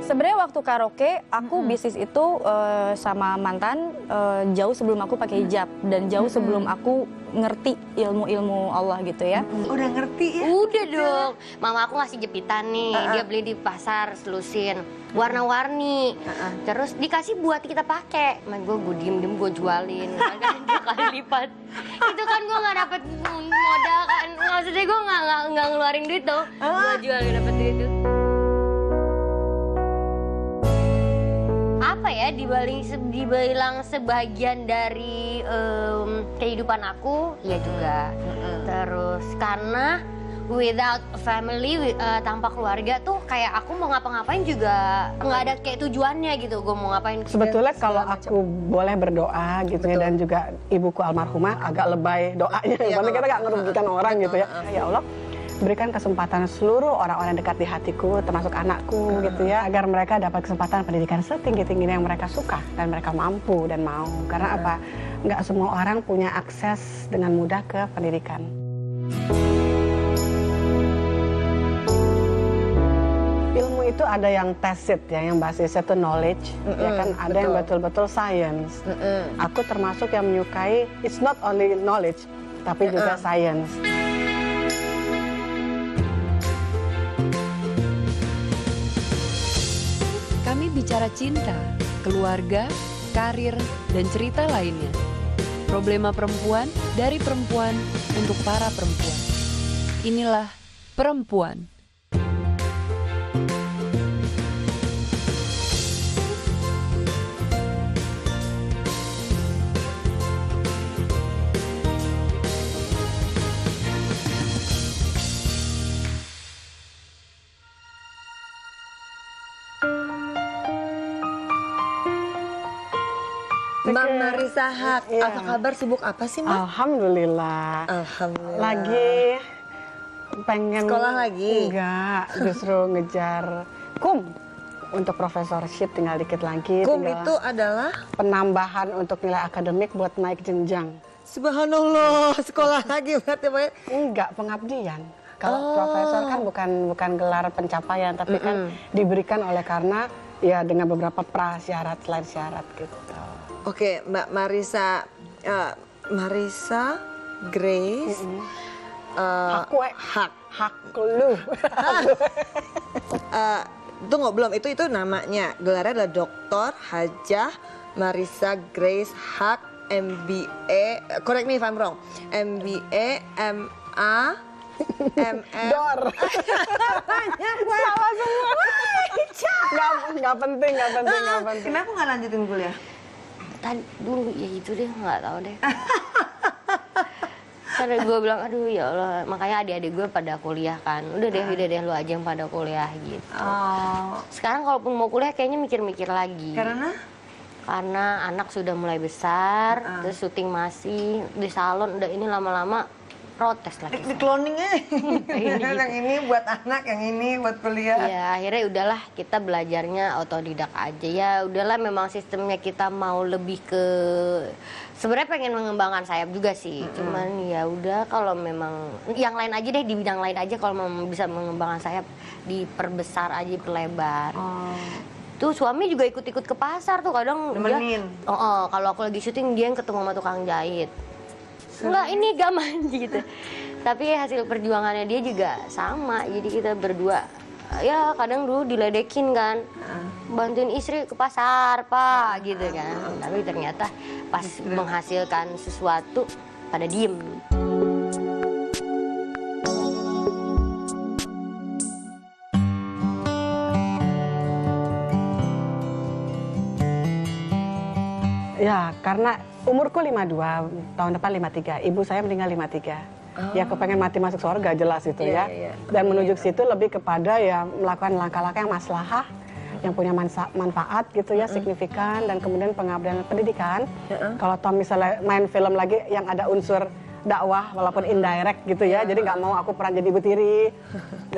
Sebenarnya waktu karaoke, aku bisnis itu sama mantan jauh sebelum aku pakai hijab dan jauh sebelum aku ngerti ilmu-ilmu Allah gitu ya. Udah ngerti ya? Udah dong. Mama aku ngasih jepitan nih, dia beli di pasar selusin, warna-warni. Terus dikasih buat kita pakai. Gue diem-diem gue jualin, kan 2 kali lipat. Itu kan gue nggak dapet modal kan, maksudnya gue nggak ngeluarin duit tuh. Gue jual gak dapet duit tuh. Apa ya, dibilang sebagian dari kehidupan aku, ya juga. Terus karena without family, tanpa keluarga tuh kayak aku mau ngapa-ngapain juga nggak ada kayak tujuannya gitu. Gue mau ngapain. Sebetulnya kalau aku boleh berdoa gitu ya, dan juga ibuku almarhumah agak lebay doanya. Karena kita nggak ngerugikan orang gitu ya. Ya Allah, berikan kesempatan seluruh orang-orang dekat di hatiku, termasuk anakku gitu ya, agar mereka dapat kesempatan pendidikan setinggi-tingginya yang mereka suka dan mereka mampu dan mau. Karena apa? Nggak semua orang punya akses dengan mudah ke pendidikan. Ilmu itu ada yang tacit ya, yang basisnya itu knowledge, ya kan, ada yang betul-betul science. Aku termasuk yang menyukai it's not only knowledge, tapi juga science. Kami bicara cinta, keluarga, karir, dan cerita lainnya. Problema perempuan dari perempuan untuk para perempuan. Inilah Perempuan. Mbak Marissa Haq, Iya. apa kabar? Sibuk apa sih, Mbak? Alhamdulillah. Alhamdulillah. Lagi pengen Sekolah lagi? Enggak, justru ngejar untuk profesorship, tinggal dikit lagi. Kum tinggal itu adalah? penambahan untuk nilai akademik buat naik jenjang. Subhanallah, sekolah lagi berarti Mbak? Enggak, pengabdian. Kalau profesor kan bukan gelar pencapaian, tapi kan diberikan oleh karena ya dengan beberapa prasyarat selain syarat gitu. Oke, Mbak Marissa, Grace, Hak lu. Tunggu, belum, itu namanya, gelarnya adalah Dr. Hajah Marissa Grace Haq, MBA, correct me if I'm wrong, MBA, MA, MM. Dor. Salah semua. Nggak penting. Kenapa nggak lanjutin kuliah? Tadi dulu ya itu deh, nggak tahu deh. Karena gue bilang, aduh ya Allah, makanya adik-adik gue pada kuliah kan. Udah deh lu aja yang pada kuliah gitu. Sekarang kalaupun mau kuliah kayaknya mikir-mikir lagi. Karena anak sudah mulai besar, terus syuting masih di salon, udah ini lama-lama protes lagi. Di cloningnya, yang ini buat anak, yang ini buat kuliah. Ya akhirnya udahlah, kita belajarnya otodidak aja. Ya udahlah, memang sistemnya kita mau lebih ke, sebenarnya pengen mengembangkan sayap juga sih. Cuman ya udah, kalau memang yang lain aja deh, di bidang lain aja, kalau memang bisa mengembangkan sayap, diperbesar aja, diperlebar. Tuh suami juga ikut-ikut ke pasar tuh kadang. Nemenin. Dia, kalau aku lagi syuting dia yang ketemu sama tukang jahit. Enggak, ini gaman gitu. Tapi hasil perjuangannya dia juga sama. Jadi kita berdua, ya kadang dulu diledekin kan, bantuin istri ke pasar pak gitu kan. Tapi ternyata pas menghasilkan sesuatu pada diem. Ya, karena umurku 52, tahun depan 53. Ibu saya meninggal 53. Ya, kepengen mati masuk surga jelas itu ya. Dan menuju ke situ lebih kepada ya melakukan langkah-langkah yang maslahah, yang punya manfaat gitu ya, signifikan, dan kemudian pengabdian pendidikan. Kalau Tom misalnya main film lagi yang ada unsur dakwah walaupun indirect gitu ya, jadi nggak mau aku peran jadi ibu tiri,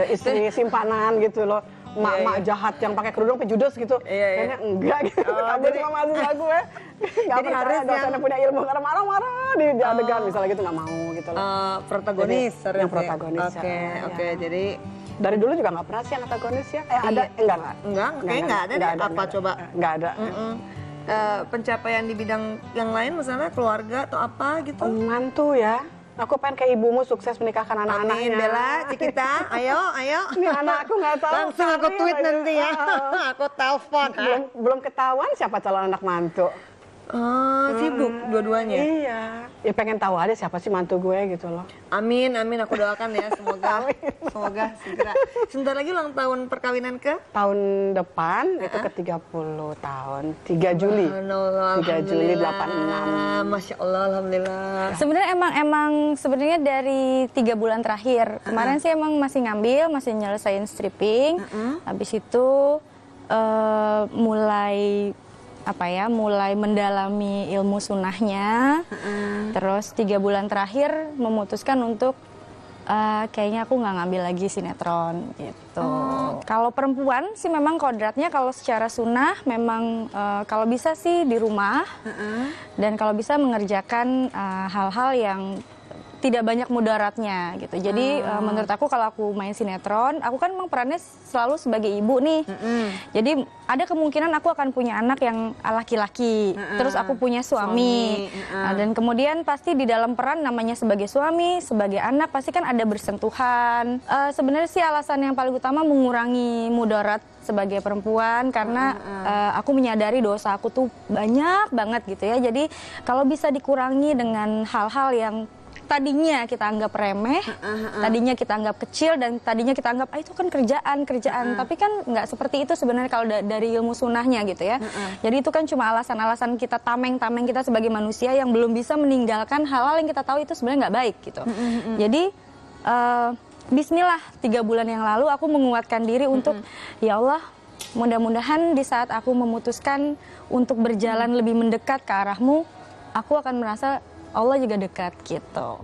istri simpanan gitu loh. Mak-mak jahat yang pakai kerudung pejudes gitu, kayaknya enggak gitu. Kamu cuma mahasiswa gue, nggak percaya dosen yang punya ilmu karena marah-marah di adegan misalnya gitu, nggak mau gitu loh. Protagonis Jadi, yang protagonis. Oke. Jadi Dari dulu juga nggak pernah sih yang antagonis ya? Ada? Enggak. Enggak, kayaknya nggak ada deh. Apa coba? Nggak ada. Pencapaian di bidang yang lain misalnya keluarga atau apa gitu? Mantu ya. Aku pengen kayak ibumu sukses menikahkan anak-anaknya. Amin, Bella, Cikita, ayo. Ini anak aku nggak tahu. Langsung aku tweet nanti ya. Aku telepon. Belum ketahuan siapa calon anak mantu. Oh, sibuk dua-duanya. Iya. Ya pengen tahu aja siapa sih mantu gue gitu loh. Amin, aku doakan ya semoga segera. Sebentar lagi ulang tahun perkawinan ke? Tahun depan itu ke 30 tahun, 3 Juli. 3 Juli 86. Masya Allah, alhamdulillah. Sebenarnya emang sebenarnya dari 3 bulan terakhir. Kemarin sih emang masih ngambil, masih nyelesain stripping. Habis itu mulai mendalami ilmu sunnahnya. Terus 3 bulan terakhir memutuskan untuk kayaknya aku nggak ngambil lagi sinetron gitu. Kalau perempuan sih memang kodratnya kalau secara sunnah memang kalau bisa sih di rumah dan kalau bisa mengerjakan hal-hal yang tidak banyak mudaratnya gitu. Jadi menurut aku kalau aku main sinetron, aku kan memang perannya selalu sebagai ibu nih. Jadi ada kemungkinan aku akan punya anak yang laki-laki. Terus aku punya suami. Dan kemudian pasti di dalam peran namanya sebagai suami, sebagai anak pasti kan ada bersentuhan. Sebenarnya sih alasan yang paling utama mengurangi mudarat sebagai perempuan karena aku menyadari dosa aku tuh banyak banget gitu ya. Jadi kalau bisa dikurangi dengan hal-hal yang tadinya kita anggap remeh, tadinya kita anggap kecil, dan tadinya kita anggap itu kan kerjaan. Tapi kan nggak seperti itu sebenarnya kalau dari ilmu sunnahnya gitu ya. Jadi itu kan cuma alasan-alasan kita tameng-tameng kita sebagai manusia yang belum bisa meninggalkan hal-hal yang kita tahu itu sebenarnya nggak baik gitu. Jadi Bismillah 3 bulan yang lalu aku menguatkan diri untuk ya Allah, mudah-mudahan di saat aku memutuskan untuk berjalan lebih mendekat ke arahmu, aku akan merasa Allah juga dekat gitu.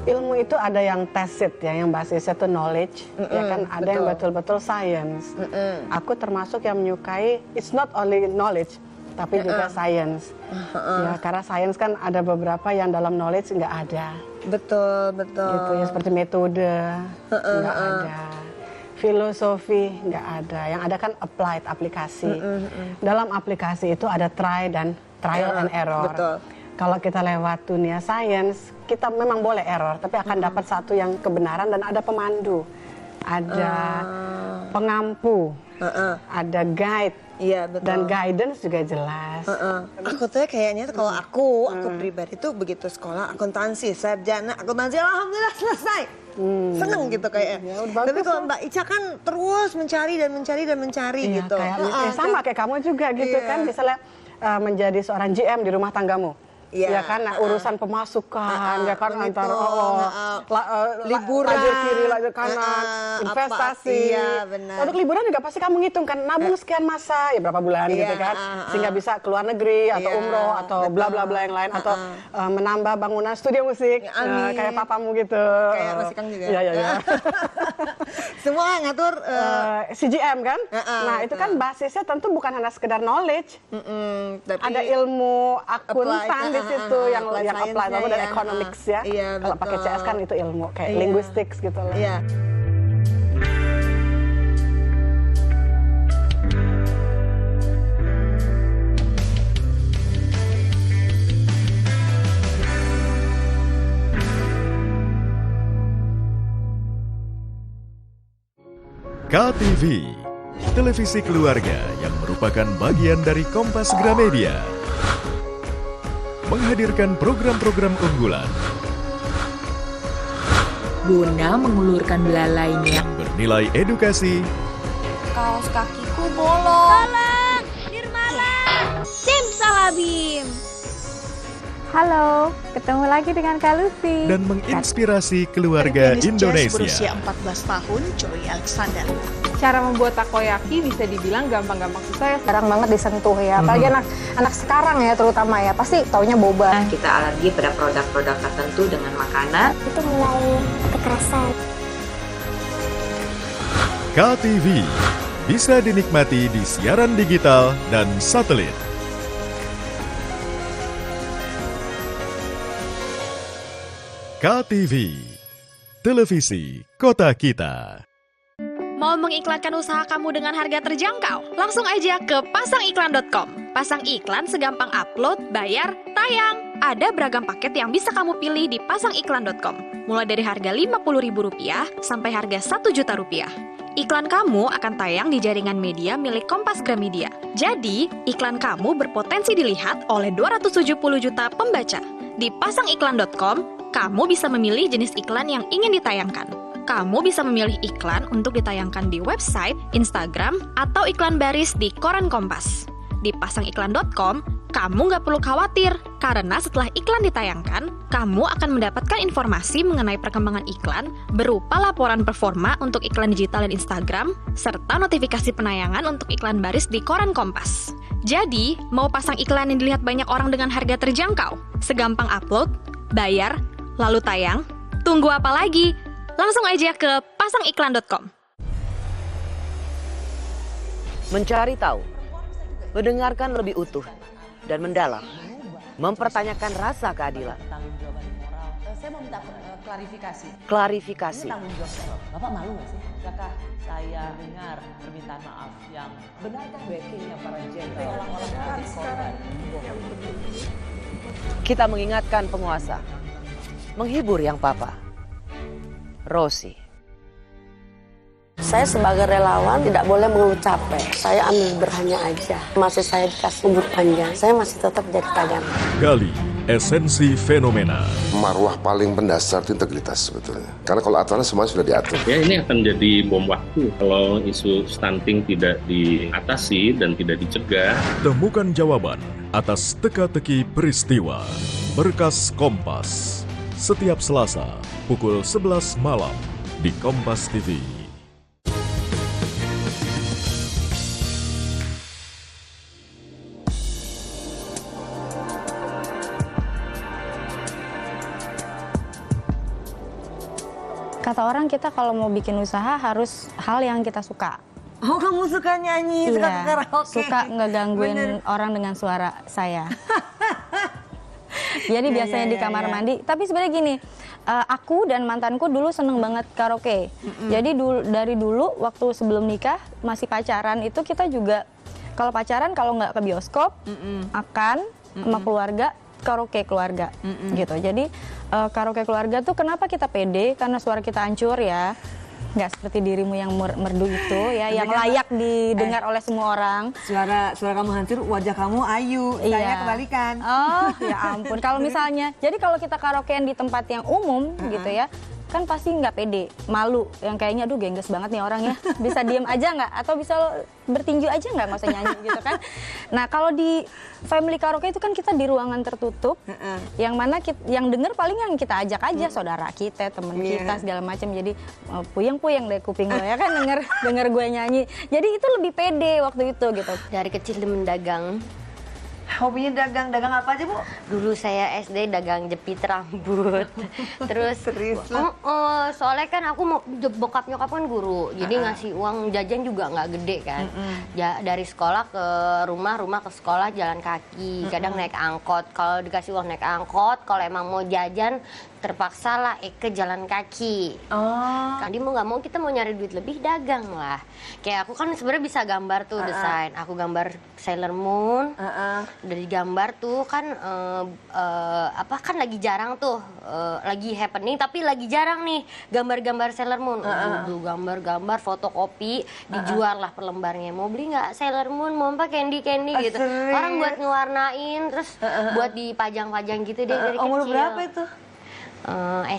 Ilmu itu ada yang tacit ya, yang basisnya itu knowledge, ya kan ada yang betul-betul science. Aku termasuk yang menyukai it's not only knowledge, tapi juga science. Ya, karena science kan ada beberapa yang dalam knowledge nggak ada. Betul. Gitu ya, seperti metode nggak ada. Filosofi nggak ada, yang ada kan applied, aplikasi. Dalam aplikasi itu ada trial and error. Betul. Kalau kita lewat dunia sains, kita memang boleh error, tapi akan dapat satu yang kebenaran dan ada pemandu, ada pengampu, ada guide, iya, betul. dan guidance juga jelas. Aku tuh kayaknya tuh kalau aku pribadi tuh begitu sekolah akuntansi, sarjana akuntansi, alhamdulillah selesai. Seneng gitu kayaknya. Tapi kalau Mbak Ica kan terus mencari Iya, gitu. Sama kayak kamu juga gitu kan, misalnya menjadi seorang GM di rumah tanggamu. Ya kan, urusan pemasukan, ya kan, antara liburan, lajur kiri, lajur kanan, investasi. Iya, benar. Untuk liburan juga pasti kamu ngitung kan, nabung sekian masa, ya berapa bulan gitu kan, sehingga bisa keluar negeri atau umroh atau bla bla bla yang lain, atau menambah bangunan studio musik, kayak papamu gitu. Kayak Mas Ikang juga. Iya. Semua ngatur CGM kan. Nah itu kan basisnya tentu bukan hanya sekedar knowledge, ada ilmu akuntan di situ yang apply dan economics ya. Kalau pakai CS kan itu ilmu kayak linguistics gitu loh. Iya. KTV, televisi keluarga yang merupakan bagian dari Kompas Gramedia, menghadirkan program-program unggulan guna mengulurkan belalainya yang bernilai edukasi, kaos kakiku bolong. Tolong, Nirmala. Simsalabim. Halo, ketemu lagi dengan Kak Lucy. dan menginspirasi keluarga Indonesia. Berusia 14 tahun, Joy Alexander. Cara membuat takoyaki bisa dibilang gampang-gampang susah ya. Jarang banget disentuh ya, apalagi anak sekarang ya terutama ya, pasti taunya boba. Kita alergi pada produk-produk tertentu dengan makanan. Itu mulai kekerasan. KTV bisa dinikmati di siaran digital dan satelit. KTV, televisi kota kita. Mau mengiklankan usaha kamu dengan harga terjangkau? Langsung aja ke pasangiklan.com. Pasang iklan segampang upload, bayar, tayang. Ada beragam paket yang bisa kamu pilih di pasangiklan.com. Mulai dari harga Rp50.000 sampai harga Rp1.000.000. Iklan kamu akan tayang di jaringan media milik Kompas Gramedia. Jadi, iklan kamu berpotensi dilihat oleh 270 juta pembaca. Di pasangiklan.com, kamu bisa memilih jenis iklan yang ingin ditayangkan. Kamu bisa memilih iklan untuk ditayangkan di website, Instagram, atau iklan baris di koran Kompas. Di pasangiklan.com, kamu nggak perlu khawatir, karena setelah iklan ditayangkan, kamu akan mendapatkan informasi mengenai perkembangan iklan berupa laporan performa untuk iklan digital dan Instagram, serta notifikasi penayangan untuk iklan baris di koran Kompas. Jadi, mau pasang iklan yang dilihat banyak orang dengan harga terjangkau? Segampang upload, bayar, lalu tayang? Tunggu apa lagi? Langsung aja ke pasangiklan.com. Mencari tahu, mendengarkan lebih utuh dan mendalam, mempertanyakan rasa keadilan. Saya mau minta klarifikasi. Klarifikasi. Tanggung jawab. Bapak malu nggak sih? Apakah saya dengar permintaan maaf yang benarkah backingnya para jenderal orang-orang sekarang? Kita mengingatkan penguasa, menghibur yang papa. Rosi. Saya sebagai relawan tidak boleh mengeluh capek. Saya ambil berhanya aja. Masih saya dikasih umur panjang, saya masih tetap jadi tagana. Gali esensi fenomena. Marwah paling mendasar itu integritas sebetulnya. Karena kalau aturannya semua sudah diatur. Ya, ini akan jadi bom waktu kalau isu stunting tidak diatasi dan tidak dicegah. Temukan jawaban atas teka-teki peristiwa. Berkas Kompas. Setiap Selasa pukul 11 malam di Kompas TV. Kata orang kita kalau mau bikin usaha harus hal yang kita suka. Oh, kamu suka nyanyi, suka karaoke. Suka ngegangguin orang dengan suara saya. Jadi biasanya di kamar mandi. Tapi sebenarnya gini, aku dan mantanku dulu seneng banget karaoke. Jadi dari dulu waktu sebelum nikah masih pacaran itu kita juga kalau pacaran kalau nggak ke bioskop akan sama keluarga karaoke keluarga gitu. Jadi karaoke keluarga tuh kenapa kita pede? Karena suara kita hancur ya. Nggak seperti dirimu yang merdu itu ya, yang layak didengar oleh semua orang. Suara kamu hancur, wajah kamu ayu. Saya kebalikan. Oh ya ampun. Kalau misalnya, jadi kalau kita karaokean di tempat yang umum gitu ya, kan pasti nggak pede, malu. Yang kayaknya aduh gengges banget nih orang ya. Bisa diem aja nggak? Atau bisa bertinju aja nggak usah nyanyi gitu kan? Nah kalau di family karaoke itu kan kita di ruangan tertutup, yang mana yang denger paling yang kita ajak aja saudara kita, temen kita segala macam. Jadi puyeng-puyeng deh kuping lo ya kan denger gue nyanyi. Jadi itu lebih pede waktu itu gitu. Dari kecil mendagang. Hobinya dagang apa aja, Bu? Dulu saya SD dagang jepit rambut. Terus soalnya kan aku mau bokap nyokap kan guru. Jadi ngasih uang jajan juga nggak gede kan. Dari sekolah ke rumah ke sekolah jalan kaki. Kadang naik angkot. Kalau dikasih uang naik angkot, kalau emang mau jajan terpaksa lah ke jalan kaki. Jadi mau nggak mau kita mau nyari duit lebih dagang lah. Kayak aku kan sebenarnya bisa gambar tuh desain. Aku gambar Sailor Moon. Udah digambar tuh kan kan lagi jarang tuh lagi happening tapi lagi jarang nih gambar-gambar Sailor Moon. Gambar fotokopi dijual lah per lembarnya. Mau beli nggak Sailor Moon? Mau apa candy gitu. Orang buat ngewarnain terus buat dipajang-pajang gitu deh dari kecil. Umur berapa itu?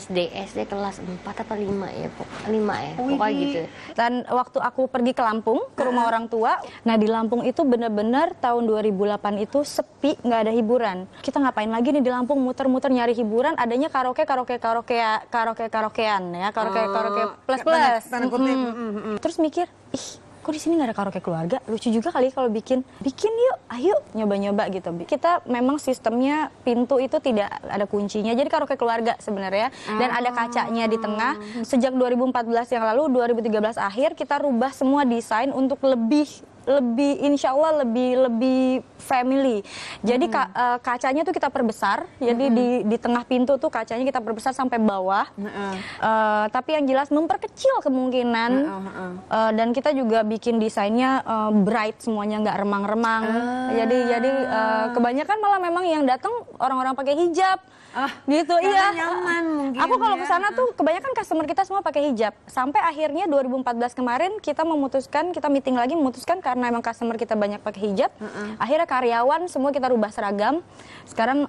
SD kelas 4 apa 5 ya, 5 ya, pokoknya gitu. Dan waktu aku pergi ke Lampung, ke rumah orang tua, nah di Lampung itu bener-bener tahun 2008 itu sepi, nggak ada hiburan. Kita ngapain lagi nih di Lampung, muter-muter nyari hiburan, adanya karaokean ya, karaoke plus. Terus mikir, kok di sini nggak ada karaoke keluarga? Lucu juga kali kalau bikin yuk, ayo nyoba-nyoba gitu. Kita memang sistemnya pintu itu tidak ada kuncinya, jadi karaoke keluarga sebenarnya, dan ada kacanya di tengah. Sejak 2014 yang lalu, 2013 akhir kita rubah semua desain untuk lebih lebih insya Allah lebih family. Jadi kacanya tuh kita perbesar. Jadi di tengah pintu tuh kacanya kita perbesar sampai bawah. Tapi yang jelas memperkecil kemungkinan. Dan kita juga bikin desainnya bright semuanya, nggak remang-remang. Jadi kebanyakan malah memang yang datang orang-orang pakai hijab. Gitu, iya. Nyaman mungkin. Aku kalau ke sana tuh kebanyakan customer kita semua pakai hijab. Sampai akhirnya 2014 kemarin kita meeting lagi memutuskan karena emang customer kita banyak pakai hijab. Akhirnya karyawan semua kita rubah seragam. Sekarang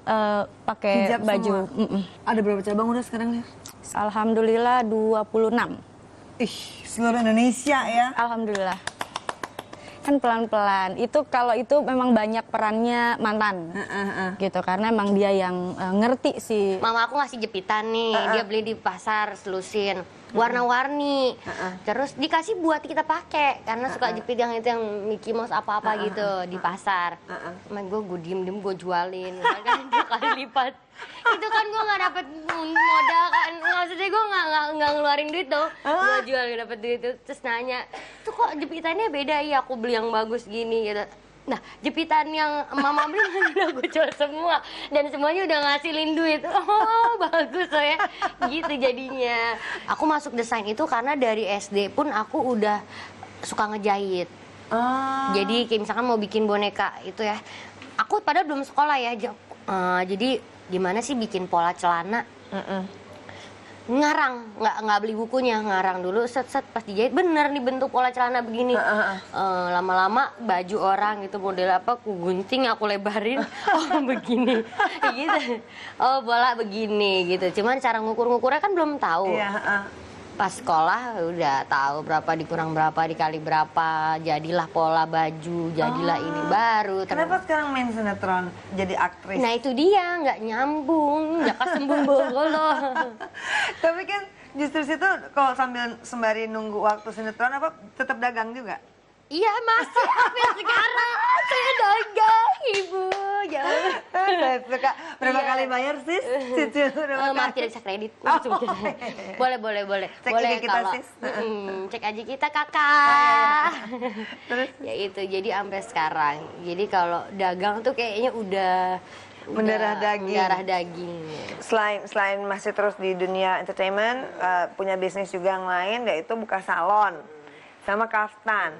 pakai Hijab baju. Ada berapa cabang udah sekarang, Lir? Alhamdulillah 26. Seluruh Indonesia ya? Alhamdulillah. Kan pelan-pelan. Itu kalau itu memang banyak perannya mantan. Gitu, karena emang dia yang ngerti sih. Mama aku ngasih jepitan nih, dia beli di pasar selusin. Warna-warni. Terus dikasih buat kita pakai karena suka jepit yang itu yang Mickey Mouse apa-apa gitu di pasar. Emang gue diem-diem gue jualin. Kan 2 kali lipat. Itu kan gue nggak dapet modal kan, maksudnya gue nggak ngeluarin duit tuh, gue jual nggak dapet duit tuh. Terus nanya, tuh kok jepitannya beda ya, aku beli yang bagus gini gitu. Nah, jepitan yang mama beli udah gue jual semua dan semuanya udah ngasilin duit. Oh, bagus ya. Gitu jadinya. Aku masuk desain itu karena dari SD pun aku udah suka ngejahit. Jadi kayak misalkan mau bikin boneka itu ya. Aku padahal belum sekolah ya. Jadi gimana sih bikin pola celana? Ngarang, nggak beli bukunya, ngarang dulu set pas dijahit bener nih bentuk pola celana begini. Lama-lama baju orang gitu model apa, aku gunting, aku lebarin, oh begini, gitu. Oh bola begini gitu. Cuman cara ngukur-ngukurnya kan belum tahu. Pas sekolah udah tahu berapa dikurang berapa dikali berapa, jadilah pola baju, jadilah ini baru. Kenapa sekarang main sinetron jadi aktris? Nah itu dia, nggak nyambung, nggak kesembung bogolo. Tapi kan justru situ kalau sembari nunggu waktu sinetron apa tetap dagang juga? Iya masih sampai sekarang saya dagang ibu. Saya suka. Berapa kali bayar sis? Maaf tidak bisa kredit. Boleh. Cek boleh aja kita kalau, sis. Cek aja kita kakak. Terus ya itu jadi sampai sekarang. Jadi kalau dagang tuh kayaknya udah mendarah daging. Selain masih terus di dunia entertainment, punya bisnis juga yang lain, yaitu buka salon sama kaftan.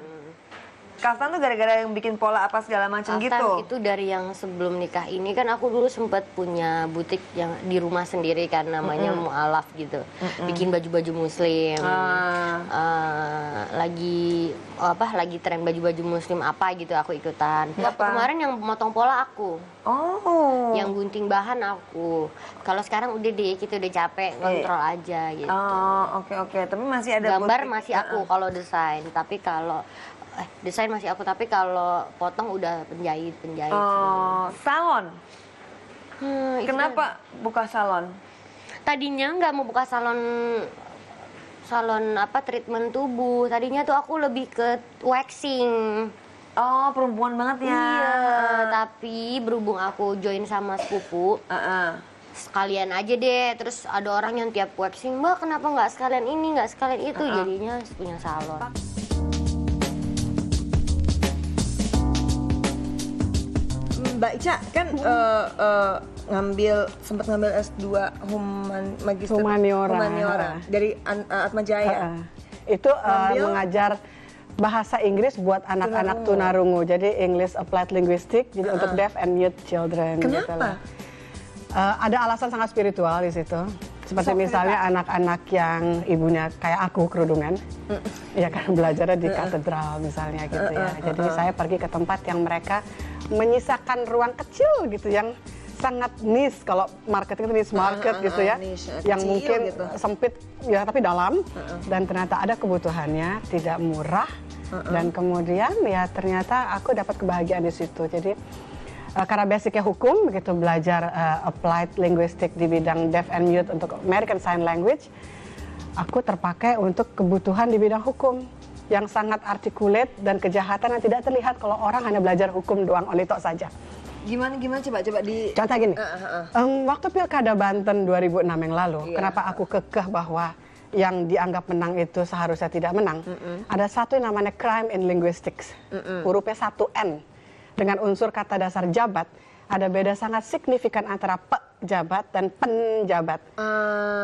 Kaftan tuh gara-gara yang bikin pola apa segala macam gitu. Kaftan itu dari yang sebelum nikah ini kan aku dulu sempat punya butik yang di rumah sendiri kan namanya Mu'alaf gitu. Bikin baju-baju muslim. Lagi tren baju-baju muslim apa gitu aku ikutan. Kemarin yang motong pola aku. Yang gunting bahan aku. Kalau sekarang udah deh, kita udah capek kontrol aja gitu. Oke. Tapi masih ada gambar butik. masih aku kalau desain, tapi kalau desain masih aku, tapi kalau potong udah penjahit. Salon. Kenapa buka salon? Tadinya nggak mau buka salon treatment tubuh. Tadinya tuh aku lebih ke waxing. Oh, perempuan banget ya. Iya, tapi berhubung aku join sama sepupu, sekalian aja deh. Terus ada orang yang tiap waxing, Mbak kenapa nggak sekalian ini, nggak sekalian itu, jadinya punya salon. Mbak Ica kan sempat ngambil S2 Magister Humaniora dari Atmajaya. Itu mengajar bahasa Inggris buat anak-anak tunarungu. Jadi English Applied Linguistics jadi untuk deaf and mute children. Kenapa? Gitu lah. Ada alasan sangat spiritual di situ. Seperti misalnya anak-anak yang ibunya kayak aku kerudungan, ya kan belajarnya di katedral misalnya gitu ya. Jadi saya pergi ke tempat yang mereka menyisakan ruang kecil gitu yang sangat niche, kalau marketing itu niche market gitu ya, yang mungkin gitu. Sempit ya tapi dalam, dan ternyata ada kebutuhannya, tidak murah, dan kemudian ya ternyata aku dapat kebahagiaan di situ. Jadi karena basicnya hukum, begitu belajar applied linguistic di bidang deaf and mute untuk American Sign Language, aku terpakai untuk kebutuhan di bidang hukum yang sangat articulate dan kejahatan yang tidak terlihat kalau orang hanya belajar hukum doang only tok saja. Gimana coba di contoh gini. Waktu Pilkada Banten 2006 yang lalu, kenapa aku kekeh bahwa yang dianggap menang itu seharusnya tidak menang, ada satu yang namanya crime in linguistics. Hurufnya 1N. Dengan unsur kata dasar jabat, ada beda sangat signifikan antara pejabat dan penjabat.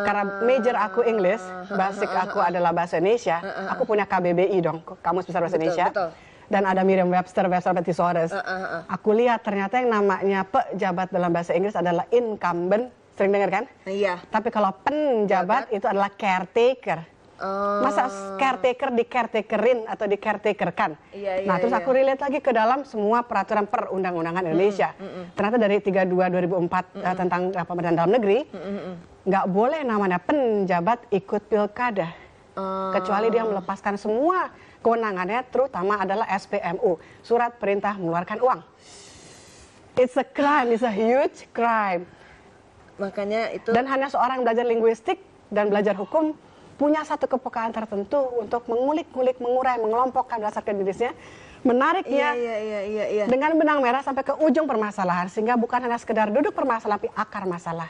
Karena major aku English, basic aku adalah bahasa Indonesia, aku punya KBBI dong, Kamus Besar Bahasa Indonesia. Dan ada Merriam-Webster Thesaurus. Aku lihat ternyata yang namanya pejabat dalam bahasa Inggris adalah incumbent. Sering dengar kan? Iya. Tapi kalau penjabat itu adalah caretaker. Masa caretaker di caretakerin atau di caretakerkan? Nah, terus aku relate lagi ke dalam semua peraturan perundang-undangan Indonesia. Ternyata dari 32 2004 tentang pemerintahan dalam negeri, nggak boleh namanya penjabat ikut pilkada. Kecuali dia melepaskan semua kewenangannya, terutama adalah SPMU, surat perintah mengeluarkan uang. It's a crime, it's a huge crime. Makanya itu. Dan hanya seorang yang belajar linguistik dan belajar hukum punya satu kepekaan tertentu untuk mengulik-ngulik, mengurai, mengelompokkan berdasarkan dirinya, menariknya dengan benang merah sampai ke ujung permasalahan, sehingga bukan hanya sekedar duduk permasalahan, tapi akar masalah.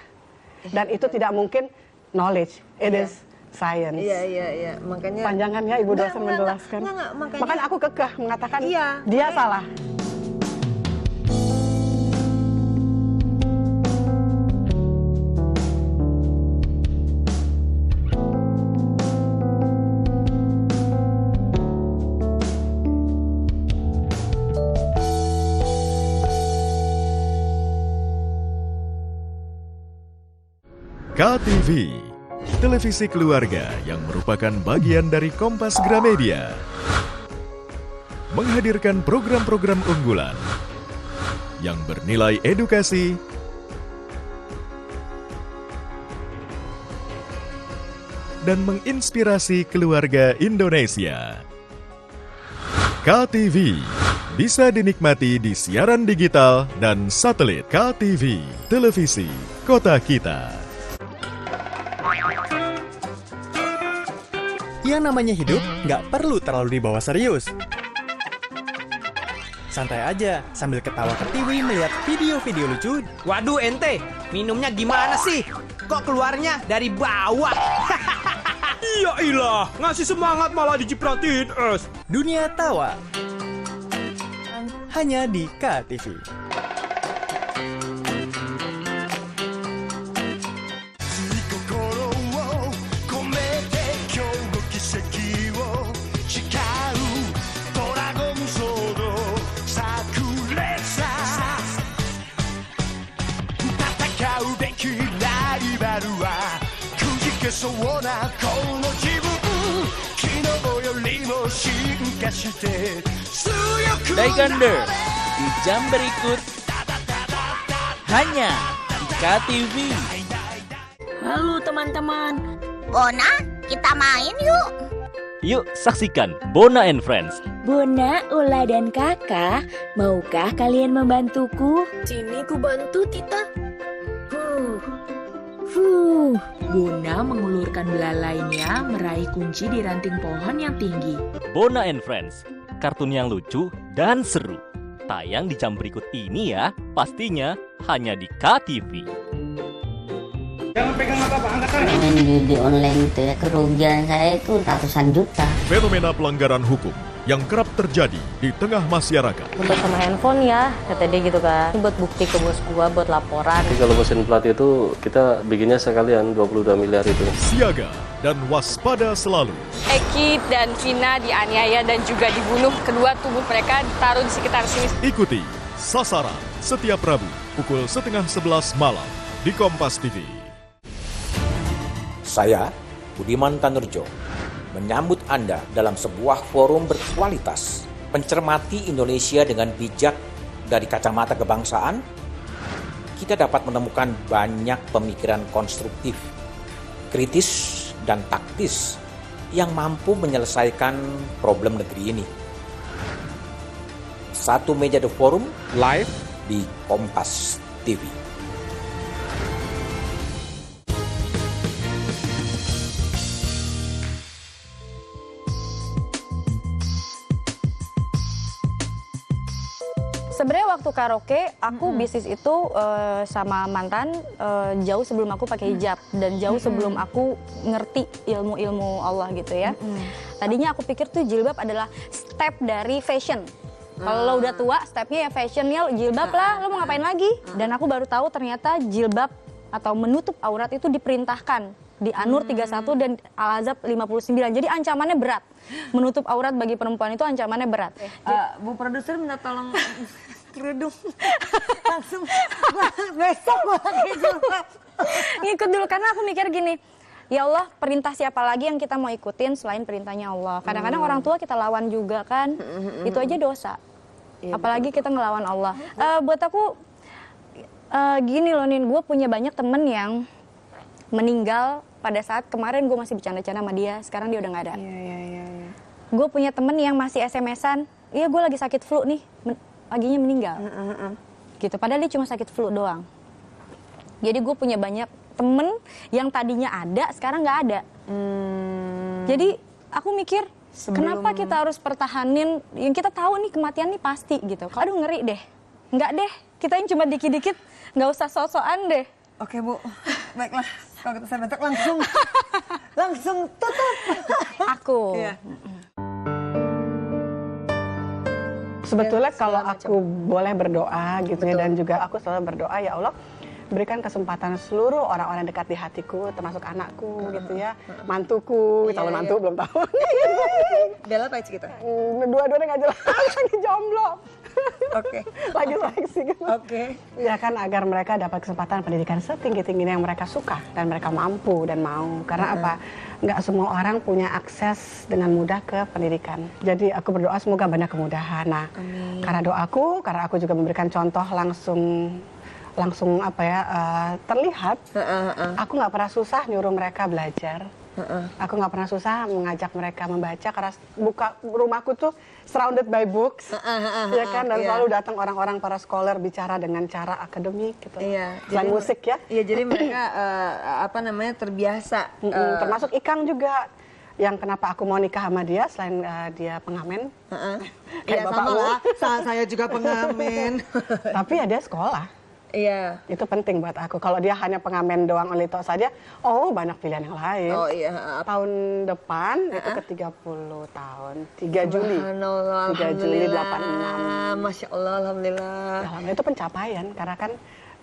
Dan itu tidak mungkin knowledge, it is science. Iya. Makanya panjangannya Ibu dosen menjelaskan. Makanya aku kekeh mengatakan dia salah. KTV, televisi keluarga yang merupakan bagian dari Kompas Gramedia, menghadirkan program-program unggulan yang bernilai edukasi, dan menginspirasi keluarga Indonesia. KTV bisa dinikmati di siaran digital dan satelit. KTV, televisi kota kita. Yang namanya hidup nggak perlu terlalu dibawa serius. Santai aja sambil ketawa ketiwi melihat video-video lucu. Waduh ente, minumnya gimana sih? Kok keluarnya dari bawah? Ya ilah, ngasih semangat malah dicipratin es. Dunia tawa hanya di KTV. Taekwondo di jam berikut hanya di KTV. Halo teman-teman, Bona, kita main yuk. Yuk saksikan Bona and Friends. Bona, Ula, dan Kakak, maukah kalian membantuku? Sini ku bantu, Tita. Bona mengulurkan belalainya meraih kunci di ranting pohon yang tinggi. Bona and Friends, kartun yang lucu dan seru. Tayang di jam berikut ini ya, pastinya hanya di KTV. Jangan pegang apa-apa, angkat tangan. Main judi online itu ya, kerugian saya itu ratusan juta. Fenomena pelanggaran hukum yang kerap terjadi di tengah masyarakat. Untuk sama handphone ya, kata dia gitu kan. Buat bukti ke bos gua, buat laporan. Jadi kalau mesin plat itu kita bikinnya sekalian 22 miliar itu. Siaga dan waspada selalu. Eki dan Vina dianiaya dan juga dibunuh. Kedua tubuh mereka ditaruh di sekitar sini. Ikuti Sasaran setiap Rabu pukul 10:30 malam di Kompas TV. Saya, Budiman Tanurjo, menyambut Anda dalam sebuah forum berkualitas, mencermati Indonesia dengan bijak dari kacamata kebangsaan. Kita dapat menemukan banyak pemikiran konstruktif, kritis, dan taktis yang mampu menyelesaikan problem negeri ini. Satu Meja The Forum live di Kompas TV. Sebenarnya waktu karaoke aku bisnis itu sama mantan jauh sebelum aku pakai hijab dan jauh sebelum aku ngerti ilmu-ilmu Allah gitu ya. Tadinya aku pikir tuh jilbab adalah step dari fashion. Kalau lo udah tua, stepnya ya fashionnya jilbab lah, lo mau ngapain lagi? Dan aku baru tahu ternyata jilbab atau menutup aurat itu diperintahkan di An-Nur 31 dan Al-Ahzab 59. Jadi ancamannya berat. Menutup aurat bagi perempuan itu ancamannya berat. Bu produser minta tolong kerudung. Langsung besok gua pakai jilbab. Ngikut dulu karena aku mikir gini, ya Allah, perintah siapa lagi yang kita mau ikutin selain perintahnya Allah. Kadang-kadang orang tua kita lawan juga kan. Itu aja dosa. Apalagi kita ngelawan Allah. Buat aku gini loh Nin, gue punya banyak temen yang meninggal pada saat kemarin gue masih bercanda-canda sama dia, sekarang dia udah nggak ada. Gue punya temen yang masih SMS-an, iya gue lagi sakit flu nih, paginya meninggal. Gitu, padahal dia cuma sakit flu doang. Jadi gue punya banyak temen yang tadinya ada, sekarang nggak ada. Jadi aku mikir, kenapa kita harus pertahanin, yang kita tahu nih kematian nih pasti gitu. Aduh ngeri deh, nggak deh, kita yang cuma dikit-dikit, nggak usah sok-sokan deh. Oke Bu, baiklah. Kalau kita saya bentuk langsung tutup. Aku. Sebetulnya kalau aku boleh berdoa gitu ya, dan juga aku selalu berdoa, ya Allah berikan kesempatan seluruh orang-orang dekat di hatiku, termasuk anakku gitu ya, mantuku, calon mantu belum tahu. Bella apa kita? Dua-duanya nggak jelas, lagi jomblo. Oke. Lagi seleksi gitu. Oke. Ya kan, agar mereka dapat kesempatan pendidikan setinggi-tingginya yang mereka suka dan mereka mampu dan mau. Karena apa? Nggak semua orang punya akses dengan mudah ke pendidikan. Jadi aku berdoa semoga banyak kemudahan. Nah, karena doaku, karena aku juga memberikan contoh langsung apa ya, terlihat. Aku nggak pernah susah nyuruh mereka belajar. Aku nggak pernah susah mengajak mereka membaca karena rumahku tuh surrounded by books, ya kan, dan selalu datang orang-orang para scholar bicara dengan cara akademik gitu. Selain musik ya. Iya, jadi mereka terbiasa. Termasuk Ikang juga. Yang kenapa aku mau nikah sama dia selain dia pengamen. Iya sama lah, saya juga pengamen. Tapi ya dia sekolah. Iya. Itu penting buat aku. Kalau dia hanya pengamen doang only talk saja, banyak pilihan yang lain. Oh iya. Tahun depan itu ke 30 tahun. 3 Juli. 3 Juli 86. Masya Allah, Alhamdulillah. Alhamdulillah, itu pencapaian. Karena kan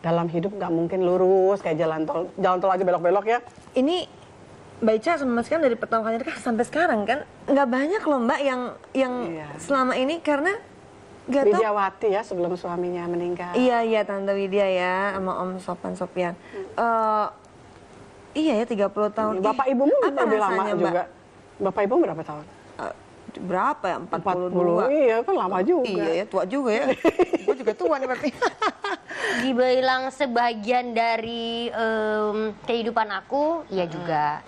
dalam hidup nggak mungkin lurus kayak jalan tol aja belok-belok ya. Ini Mbak Ica sama Mas kan dari pertama kali nikah sampai sekarang kan nggak banyak loh Mbak yang selama ini karena Widyawati ya sebelum suaminya meninggal. Iya Tante Widya ya sama Om Sopian. Iya ya 30 tahun. Bapak ibumu lebih lama juga. Bapak ibu berapa tahun? Berapa ya? 42. Iya kan lama juga. Iya ya, tua juga ya. Gue juga tua nih berarti. Dibilang sebagian dari kehidupan aku, iya juga.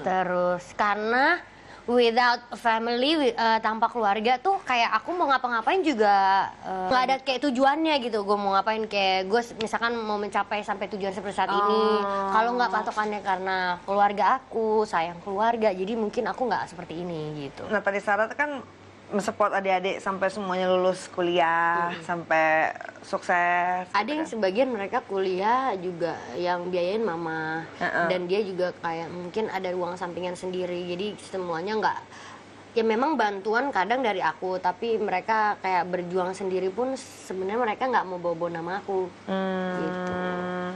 Terus karena without family, tanpa keluarga tuh kayak aku mau ngapa-ngapain juga nggak ada kayak tujuannya gitu. Gue mau ngapain, kayak gue misalkan mau mencapai sampai tujuan seperti saat ini. Kalau nggak patokannya karena keluarga aku, sayang keluarga, jadi mungkin aku nggak seperti ini gitu. Nah tadi Sarah kan mensupport adik-adik sampai semuanya lulus kuliah, sampai sukses. Ada yang sebagian mereka kuliah juga yang biayain mama, dan dia juga kayak mungkin ada ruang sampingan sendiri, jadi semuanya nggak, ya memang bantuan kadang dari aku, tapi mereka kayak berjuang sendiri pun sebenarnya mereka nggak mau bawa-bawa nama aku, gitu.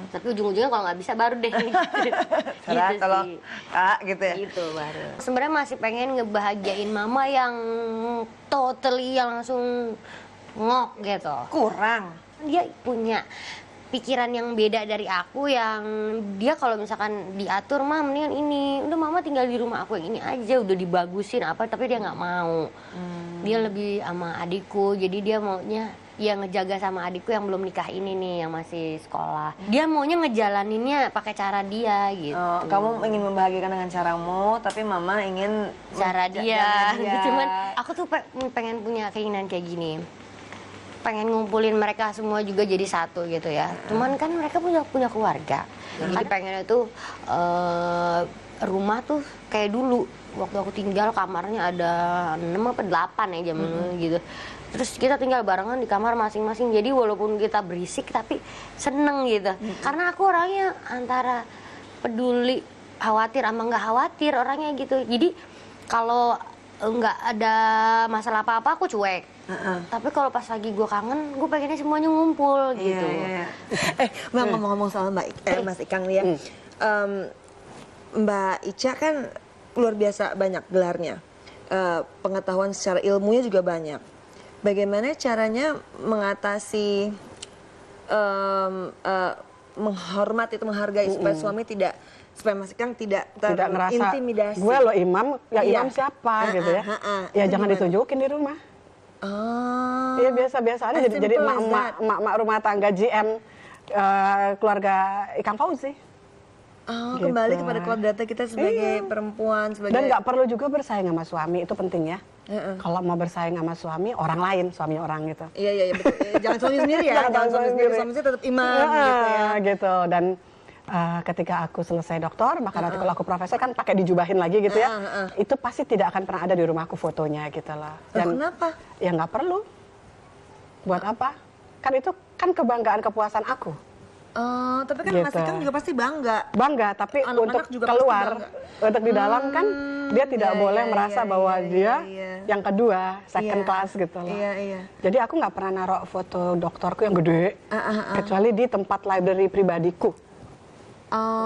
Tapi ujung-ujungnya kalau nggak bisa baru deh. Gitu tolong, gitu ya. Gitu baru. Sebenarnya masih pengen ngebahagiain mama yang totally yang langsung ngok gitu. Kurang. Dia punya pikiran yang beda dari aku, yang dia kalau misalkan diatur, mah mendingan ini, udah mama tinggal di rumah aku yang ini aja, udah dibagusin apa, tapi dia nggak mau. Dia lebih sama adikku, jadi dia maunya ya ngejaga sama adikku yang belum nikah ini nih, yang masih sekolah. Dia maunya ngejalaninnya pakai cara dia gitu. Kamu ingin membahagiakan dengan caramu, tapi mama ingin cara dia. Cuman aku tuh pengen punya keinginan kayak gini. Pengen ngumpulin mereka semua juga jadi satu gitu ya. Cuman kan mereka punya keluarga. Jadi pengennya tuh rumah tuh kayak dulu. Waktu aku tinggal kamarnya ada 6 apa 8 ya zaman dulu gitu. Terus kita tinggal barengan di kamar masing-masing. Jadi walaupun kita berisik tapi seneng gitu. Karena aku orangnya antara peduli, khawatir sama nggak khawatir orangnya gitu. Jadi kalau nggak ada masalah apa-apa aku cuek. Tapi kalau pas lagi gue kangen, gue pengennya semuanya ngumpul gitu. Mbak ngomong-ngomong soal Mas Ikang nih ya. Mbak Ica kan luar biasa banyak gelarnya. Pengetahuan secara ilmunya juga banyak. Bagaimana caranya mengatasi menghargai supaya suami supaya Mas Ikang tidak terintimidasi. Gue lo imam, imam siapa gitu ya. Ya jangan ditunjukin di rumah. Iya biasa-biasa aja jadi emak rumah tangga GM keluarga Ikang Fauzi. Gitu. Kembali kepada kodratnya kita sebagai perempuan, dan nggak perlu juga bersaing sama suami, itu penting ya. Kalau mau bersaing sama suami, orang lain, suami orang gitu. Iya betul. Jangan suami sendiri ya, jangan suami sendiri tetap imam gitu ya. Gitu. Dan ketika aku selesai doktor, maka nanti kalau aku profesor kan pakai dijubahin lagi gitu ya. Itu pasti tidak akan pernah ada di rumahku fotonya gitu lah. Dan kenapa? Ya nggak perlu. Buat apa? Kan itu kan kebanggaan, kepuasan aku. Tapi kan gitu. Mas Ikang juga pasti bangga, tapi untuk keluar, untuk di dalam kan dia tidak boleh merasa bahwa dia yang kedua, second class gitu loh. Jadi aku nggak pernah naruh foto dokterku yang gede, kecuali di tempat library pribadiku.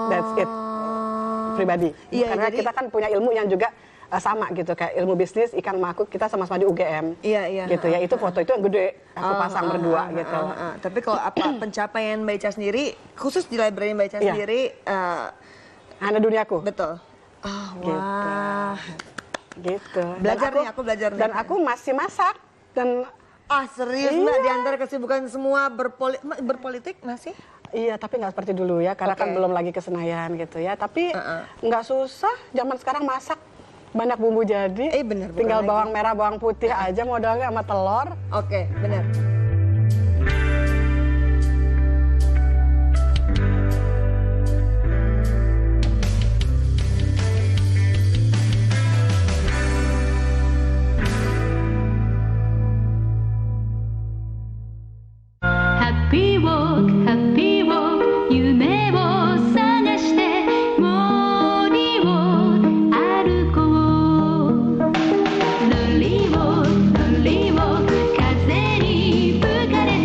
That's it, pribadi. Karena kita kan punya ilmu yang juga sama gitu, kayak ilmu bisnis, Ikang Makuk, kita sama-sama di UGM. Gitu ya, itu foto itu yang gede, aku pasang berdua gitu. Tapi kalau pencapaian Mbak Ica sendiri, khusus di library Mbak Ica sendiri, Anak Duniaku. Betul. Wah. Gitu. Aku belajar nih. Dan aku masih masak. Dan serius Mbak, di antara kesibukan semua berpolitik masih? Iya, tapi nggak seperti dulu ya, karena kan belum lagi ke Senayan gitu ya. Tapi nggak susah, zaman sekarang masak. Banyak bumbu jadi, tinggal bawang merah, bawang putih aja modalnya sama telur. Oke, benar. Happy walk, 夢を探して森を歩こう。ロリを風に吹かれて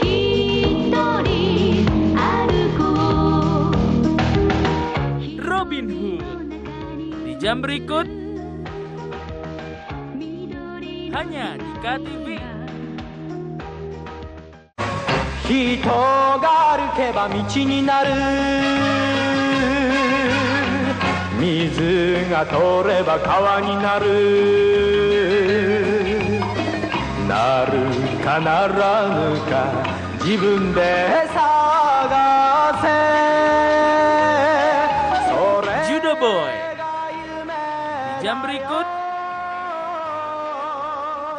一人歩こう。 Robin Hood di jam berikut hanya di KTV. 人が歩けば道になる水が通れば川になるなるかならぬか自分で探せ Judo Boy di jam berikut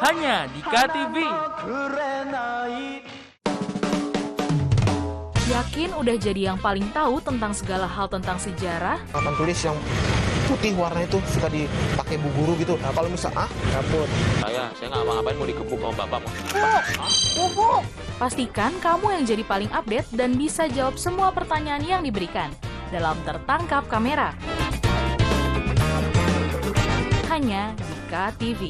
hanya di KTV. Yakin udah jadi yang paling tahu tentang segala hal tentang sejarah? Papan tulis yang putih warna itu suka dipakai bu guru gitu. Nah, kalau misal kabut. Saya nggak ngapain mau dikebuk sama bapak mau. Bubuk. Pastikan kamu yang jadi paling update dan bisa jawab semua pertanyaan yang diberikan dalam Tertangkap Kamera. Hanya di KTV.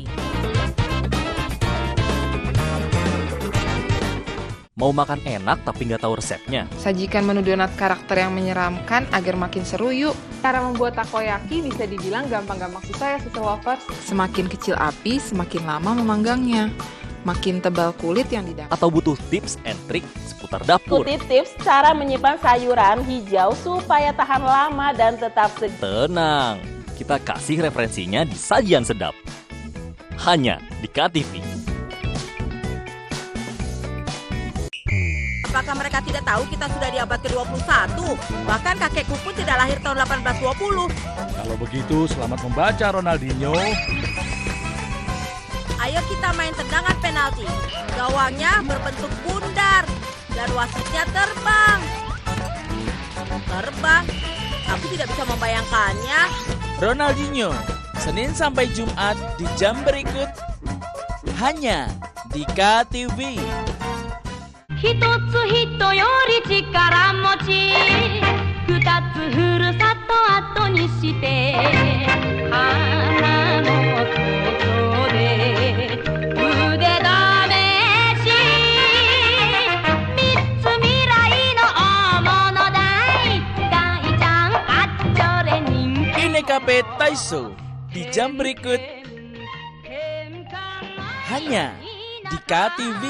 Mau makan enak tapi nggak tahu resepnya? Sajikan menu donat karakter yang menyeramkan agar makin seru yuk. Cara membuat takoyaki bisa dibilang gampang-gampang susah ya, Sister Lovers. Semakin kecil api, semakin lama memanggangnya. Makin tebal kulit yang didapat. Atau butuh tips and trik seputar dapur? Ikuti tips cara menyimpan sayuran hijau supaya tahan lama dan tetap segar. Tenang, kita kasih referensinya di Sajian Sedap. Hanya di KTV. Apakah mereka tidak tahu kita sudah di abad ke-21? Bahkan kakekku pun tidak lahir tahun 1820. Kalau begitu, selamat membaca Ronaldinho. Ayo kita main tendangan penalti. Gawangnya berbentuk bundar dan wasitnya terbang. Terbang? Aku tidak bisa membayangkannya. Ronaldinho, Senin sampai Jumat di jam berikut hanya Dika TV. 一つ人より力持ち二つふるさと後にして花のことで腕試し三つ未来の大物大ちゃんあっちょれ人気 Ini KP Taiso di jam berikut hanya di KTV.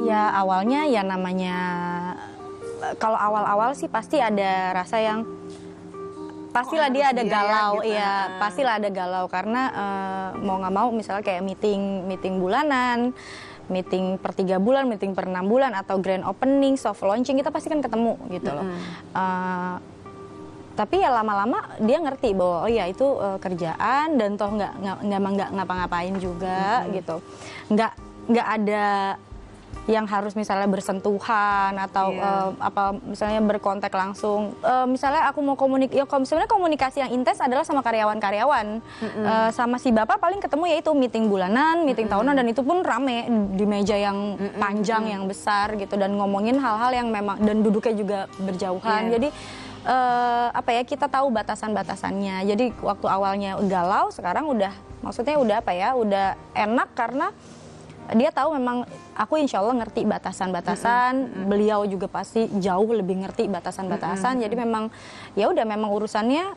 Ya awalnya ya namanya, kalau awal-awal sih pasti ada rasa yang pastilah dia ada galau, gitu. Ya pastilah ada galau karena mau nggak mau misalnya kayak meeting bulanan, meeting per 3 bulan, meeting per 6 bulan atau grand opening, soft launching kita pasti kan ketemu gitu loh. Tapi ya lama-lama dia ngerti bahwa oh ya itu kerjaan dan toh nggak ngapa-ngapain juga gitu, nggak ada yang harus misalnya bersentuhan atau apa misalnya berkontak langsung. Misalnya aku mau sebenarnya komunikasi yang intens adalah sama karyawan-karyawan. Sama si bapak paling ketemu yaitu meeting bulanan, meeting tahunan, dan itu pun rame di meja yang panjang yang besar gitu dan ngomongin hal-hal yang memang dan duduknya juga berjauhan. Jadi apa ya, kita tahu batasan-batasannya. Jadi waktu awalnya galau, sekarang udah udah enak karena dia tahu memang aku insya Allah ngerti batasan-batasan, beliau juga pasti jauh lebih ngerti batasan-batasan. Jadi memang ya udah memang urusannya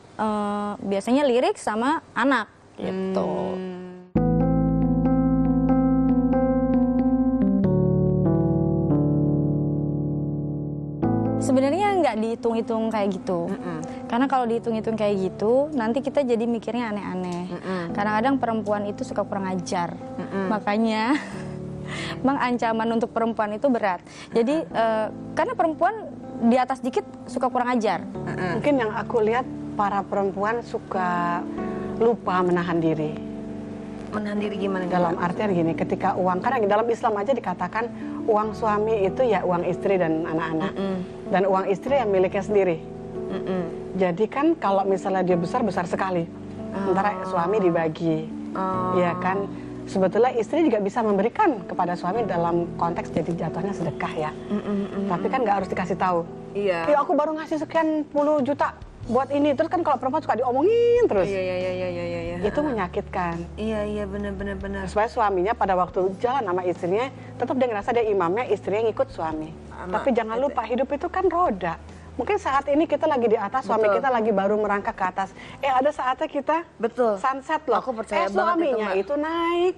biasanya lirik sama anak gitu. Sebenarnya nggak dihitung-hitung kayak gitu, karena kalau dihitung-hitung kayak gitu nanti kita jadi mikirnya aneh-aneh. Kadang-kadang perempuan itu suka kurang ajar, makanya memang ancaman untuk perempuan itu berat. Jadi karena perempuan di atas dikit suka kurang ajar. Mungkin yang aku lihat para perempuan suka lupa menahan diri. Menahan diri gimana? Dalam artian gini, ketika uang, karena dalam Islam aja dikatakan uang suami itu ya uang istri dan anak-anak, dan uang istri yang miliknya sendiri. Jadi kan kalau misalnya dia besar sekali, antara suami dibagi, ya kan. Sebetulnya istri juga bisa memberikan kepada suami dalam konteks jadi jatuhnya sedekah ya. Tapi kan nggak harus dikasih tahu. Iya. Ya aku baru ngasih sekian puluh juta buat ini, terus kan kalau perempuan suka diomongin terus. Iya. Itu menyakitkan. Iya benar. Supaya suaminya pada waktu jalan sama istrinya tetap dia ngerasa dia imamnya, istrinya ngikut suami. Tapi jangan lupa hidup itu kan roda. Mungkin saat ini kita lagi di atas, suami kita lagi baru merangkak ke atas. Ada saatnya kita sunset loh. Aku percaya banget suaminya itu naik.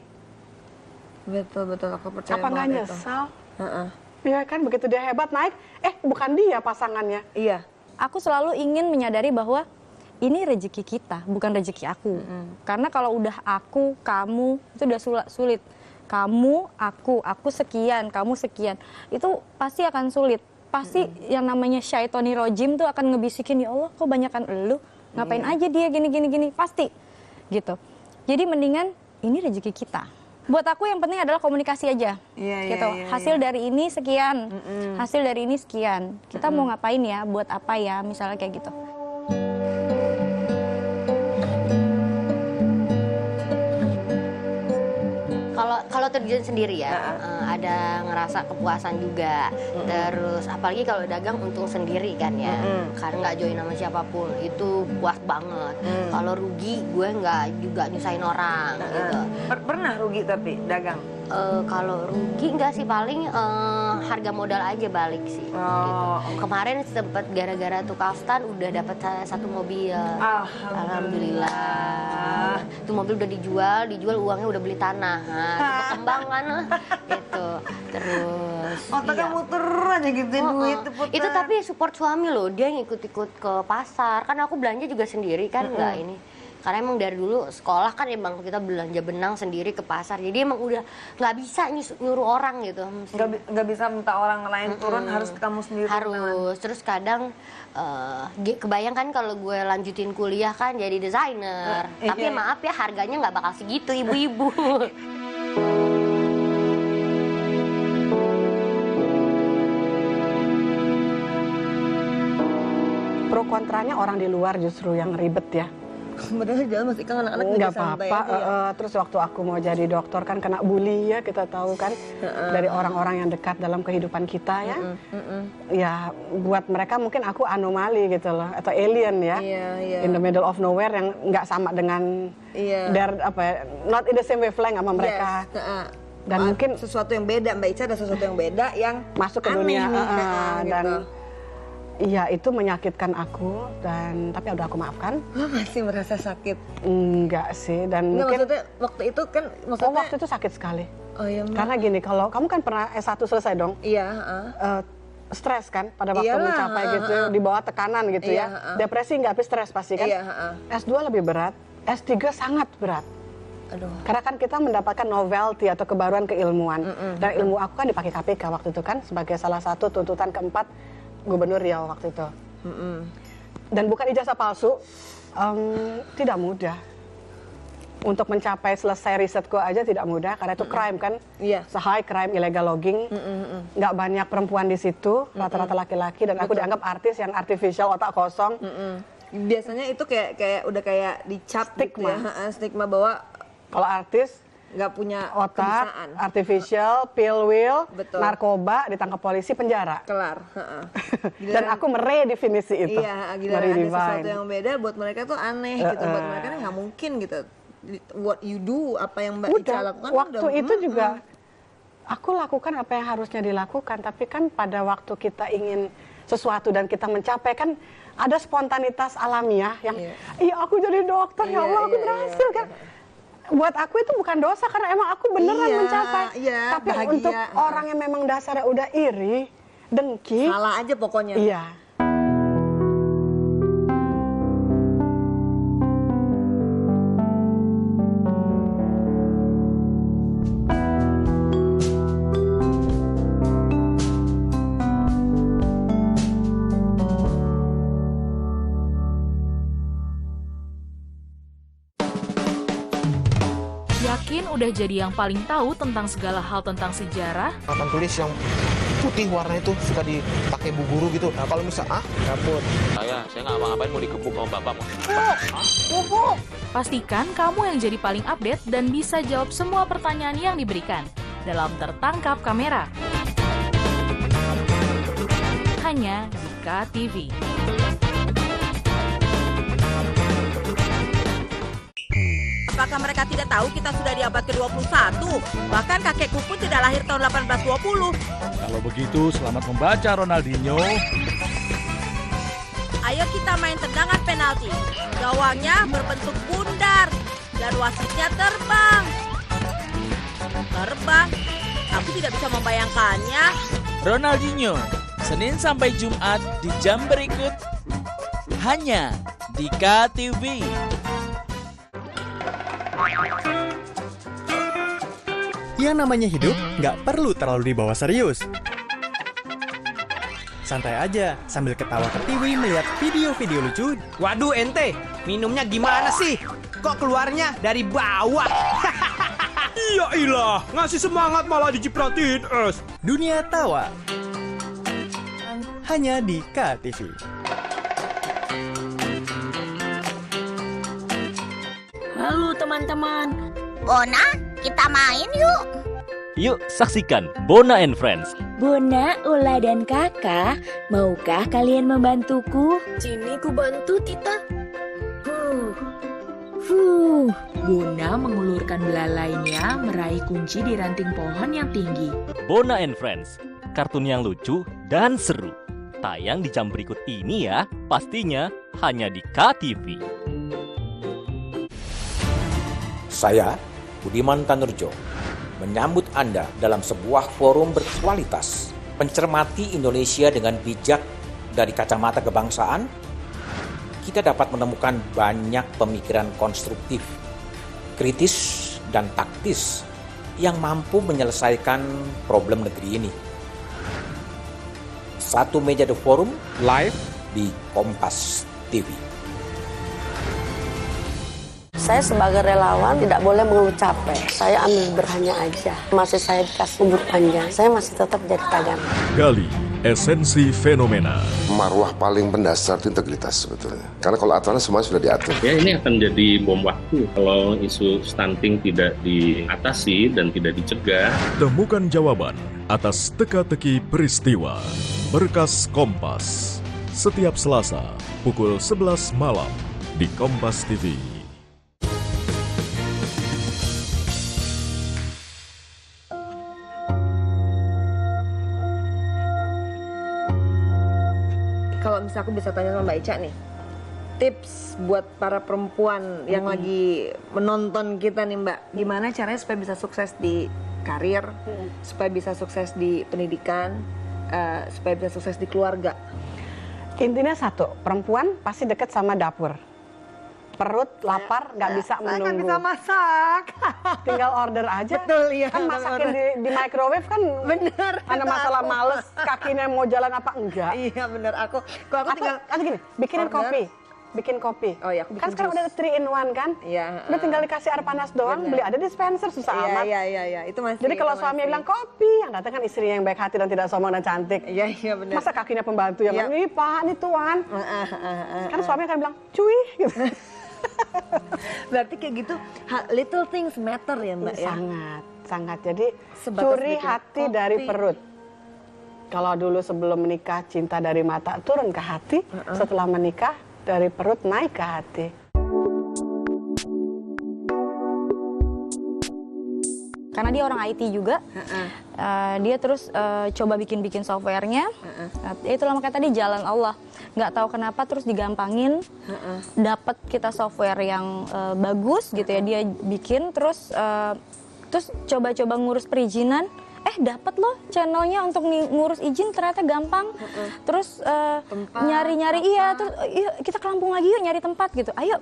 Betul, aku percaya apa nggak nyesal? Iya kan, begitu dia hebat naik, bukan dia pasangannya. Iya. Aku selalu ingin menyadari bahwa ini rezeki kita, bukan rezeki aku. Karena kalau udah aku, kamu, itu udah sulit. Kamu, aku sekian, kamu sekian. Itu pasti akan sulit. Pasti yang namanya syaitoni rojim tuh akan ngebisikin, ya Allah kok banyakan elu, ngapain aja dia gini, pasti gitu. Jadi mendingan ini rezeki kita. Buat aku yang penting adalah komunikasi aja, gitu. Hasil dari ini sekian, hasil dari ini sekian. Kita mau ngapain ya, buat apa ya, misalnya kayak gitu. Kalau terjun sendiri ya, ada ngerasa kepuasan juga. Terus apalagi kalau dagang untung sendiri kan ya, karena nggak join sama siapapun, itu puas banget. Kalau rugi gue nggak juga nyusahin orang gitu. Pernah rugi tapi dagang? Kalau rugi nggak sih, paling harga modal aja balik sih. Gitu. Kemarin sempet gara-gara tukang stand udah dapat 1 mobil. Alhamdulillah. Itu mobil udah dijual uangnya udah beli tanah. Berkembang kan gitu. Terus otaknya muter aja gitu duit itu, tapi support suami loh, dia ngikut-ikut ke pasar. Kan aku belanja juga sendiri kan, nggak ini. Karena emang dari dulu sekolah kan emang kita belanja benang sendiri ke pasar. Jadi emang udah nggak bisa nyuruh orang gitu. Nggak bisa minta orang lain turun, harus kamu sendiri. Harus. Terus kadang kebayang kan kalau gue lanjutin kuliah kan jadi desainer. Tapi maaf ya, harganya nggak bakal segitu ibu-ibu. pro kontranya orang di luar justru yang ribet ya. Padahal di dalam masih kan anak-anak nggak santai apa-apa. aja ya. Terus waktu aku mau jadi dokter kan kena bully ya, kita tahu kan dari orang-orang yang dekat dalam kehidupan kita ya. Ya buat mereka mungkin aku anomali gitu loh, atau alien ya, in the middle of nowhere yang nggak sama dengan not in the same wavelength sama mereka. Dan mungkin sesuatu yang beda, Mbak Ica ada sesuatu yang beda yang masuk ke dunia dan iya, itu menyakitkan aku tapi udah aku maafkan. Lo masih merasa sakit? Enggak sih, dan nggak, mungkin maksudnya waktu itu kan waktu itu sakit sekali. Oh iya, Mbak. Karena gini, kalau kamu kan pernah S1 selesai dong. Iya, stres kan pada waktu mencapai gitu, di bawah tekanan gitu ya. Depresi nggak, tapi stres pasti kan. S2 lebih berat, S3 sangat berat. Aduh. Karena kan kita mendapatkan novelty atau kebaruan keilmuan. Dan ilmu aku kan dipakai KPK waktu itu kan sebagai salah satu tuntutan keempat Gubernur Riau waktu itu. Dan bukan ijazah palsu, tidak mudah. Untuk mencapai selesai risetku aja tidak mudah, karena itu crime kan, high crime, illegal logging, nggak banyak perempuan di situ, rata-rata laki-laki, dan aku dianggap artis yang artificial, otak kosong. Biasanya itu kayak udah kayak dicap stigma, gitu ya, stigma bahwa kalau artis nggak punya otak, kebisaan. Artificial, pill wheel, narkoba, ditangkap polisi, penjara. Kelar. Dan aku meredefinisi itu. Iya, gila ada sesuatu yang beda buat mereka tuh aneh gitu. Buat mereka nggak mungkin gitu. What you do, apa yang Mbak Ica lakukan. Waktu itu juga aku lakukan apa yang harusnya dilakukan. Tapi kan pada waktu kita ingin sesuatu dan kita mencapai kan ada spontanitas alamiah yang iya aku jadi dokter, ya Allah aku berhasil kan. Buat aku itu bukan dosa karena emang aku beneran mencapai. Tapi bahagia. Untuk orang yang memang dasarnya udah iri, dengki, salah aja pokoknya. Iya. Yakin udah jadi yang paling tahu tentang segala hal tentang sejarah? Papan tulis yang putih warna itu suka dipakai bu guru gitu. Nah kalau misal Kaput. Saya nggak ngapain mau dikebuk sama bapak mau. Pastikan kamu yang jadi paling update dan bisa jawab semua pertanyaan yang diberikan dalam Tertangkap Kamera. Hanya di KTV. Apakah mereka tidak tahu kita sudah di abad ke-21? Bahkan kakekku pun tidak lahir tahun 1820. Kalau begitu, selamat membaca Ronaldinho. Ayo kita main tendangan penalti. Gawangnya berbentuk bundar dan wasitnya terbang. Terbang? Aku tidak bisa membayangkannya. Ronaldinho, Senin sampai Jumat di jam berikut. Hanya di KTV. Yang namanya hidup nggak perlu terlalu dibawa serius. Santai aja sambil ketawa ke TV melihat video-video lucu. Waduh ente, minumnya gimana sih? Kok keluarnya dari bawah? Iya ilah, ngasih semangat malah dicipratin es. Dunia tawa. Hanya di KTV. Halo teman-teman. Bona, kita main yuk. Yuk saksikan Bona and Friends. Bona, Ola, dan Kakak, maukah kalian membantuku? Sini ku bantu, Tita. Bona mengulurkan belalainya meraih kunci di ranting pohon yang tinggi. Bona and Friends, kartun yang lucu dan seru. Tayang di jam berikut ini ya, pastinya hanya di KTV. Saya, Budiman Tanurjo, menyambut Anda dalam sebuah forum berkualitas, mencermati Indonesia dengan bijak dari kacamata kebangsaan. Kita dapat menemukan banyak pemikiran konstruktif, kritis, dan taktis yang mampu menyelesaikan problem negeri ini. Satu meja The Forum live di Kompas TV. Saya sebagai relawan tidak boleh mengeluh capek. Saya ambil berhanya aja. Masih saya dikasih umur panjang, saya masih tetap jadi tagana. Gali Esensi fenomena. Marwah paling mendasar itu integritas sebetulnya. Karena kalau aturannya semua sudah diatur. Ya, ini akan jadi bom waktu kalau isu stunting tidak diatasi dan tidak dicegah. Temukan jawaban atas teka-teki peristiwa. Berkas Kompas. Setiap Selasa pukul 11 malam di Kompas TV. Kalau misalnya aku bisa tanya sama Mbak Ica nih, tips buat para perempuan yang lagi menonton kita nih Mbak, gimana caranya supaya bisa sukses di karir, supaya bisa sukses di pendidikan, supaya bisa sukses di keluarga? Intinya satu, perempuan pasti deket sama dapur. Perut lapar nggak bisa menunggu. Nggak bisa masak. Tinggal order aja. Betul, iya. Kan masakin di microwave kan. Bener. Ada masalah males, kakinya mau jalan apa enggak. Iya bener, aku tinggal gini, bikinin kopi. Bikin kopi. Oh iya, aku bikin kan sekarang udah 3 in 1 kan? Iya. Udah tinggal dikasih air panas doang, beli ada dispenser, susah amat. Iya, itu masih. Jadi kalau suami bilang kopi, yang datang kan istrinya yang baik hati dan tidak sombong dan cantik. Iya benar. Masa kakinya pembantu yang ini Pak, ini Tuan. Kan suami akan bilang, cuy. Berarti kayak gitu, little things matter ya Mbak ya? Sangat. Jadi curi hati dari perut. Kalau dulu sebelum menikah cinta dari mata turun ke hati, setelah menikah dari perut naik ke hati. Karena dia orang IT juga, dia terus coba bikin softwarenya. Itulah makanya tadi jalan Allah. Nggak tahu kenapa terus digampangin, dapat kita software yang bagus gitu ya. Dia bikin terus coba-coba ngurus perizinan. Dapat loh channelnya untuk ngurus izin, ternyata gampang. Terus nyari-nyari, terus kita ke Lampung lagi yuk nyari tempat gitu. Ayo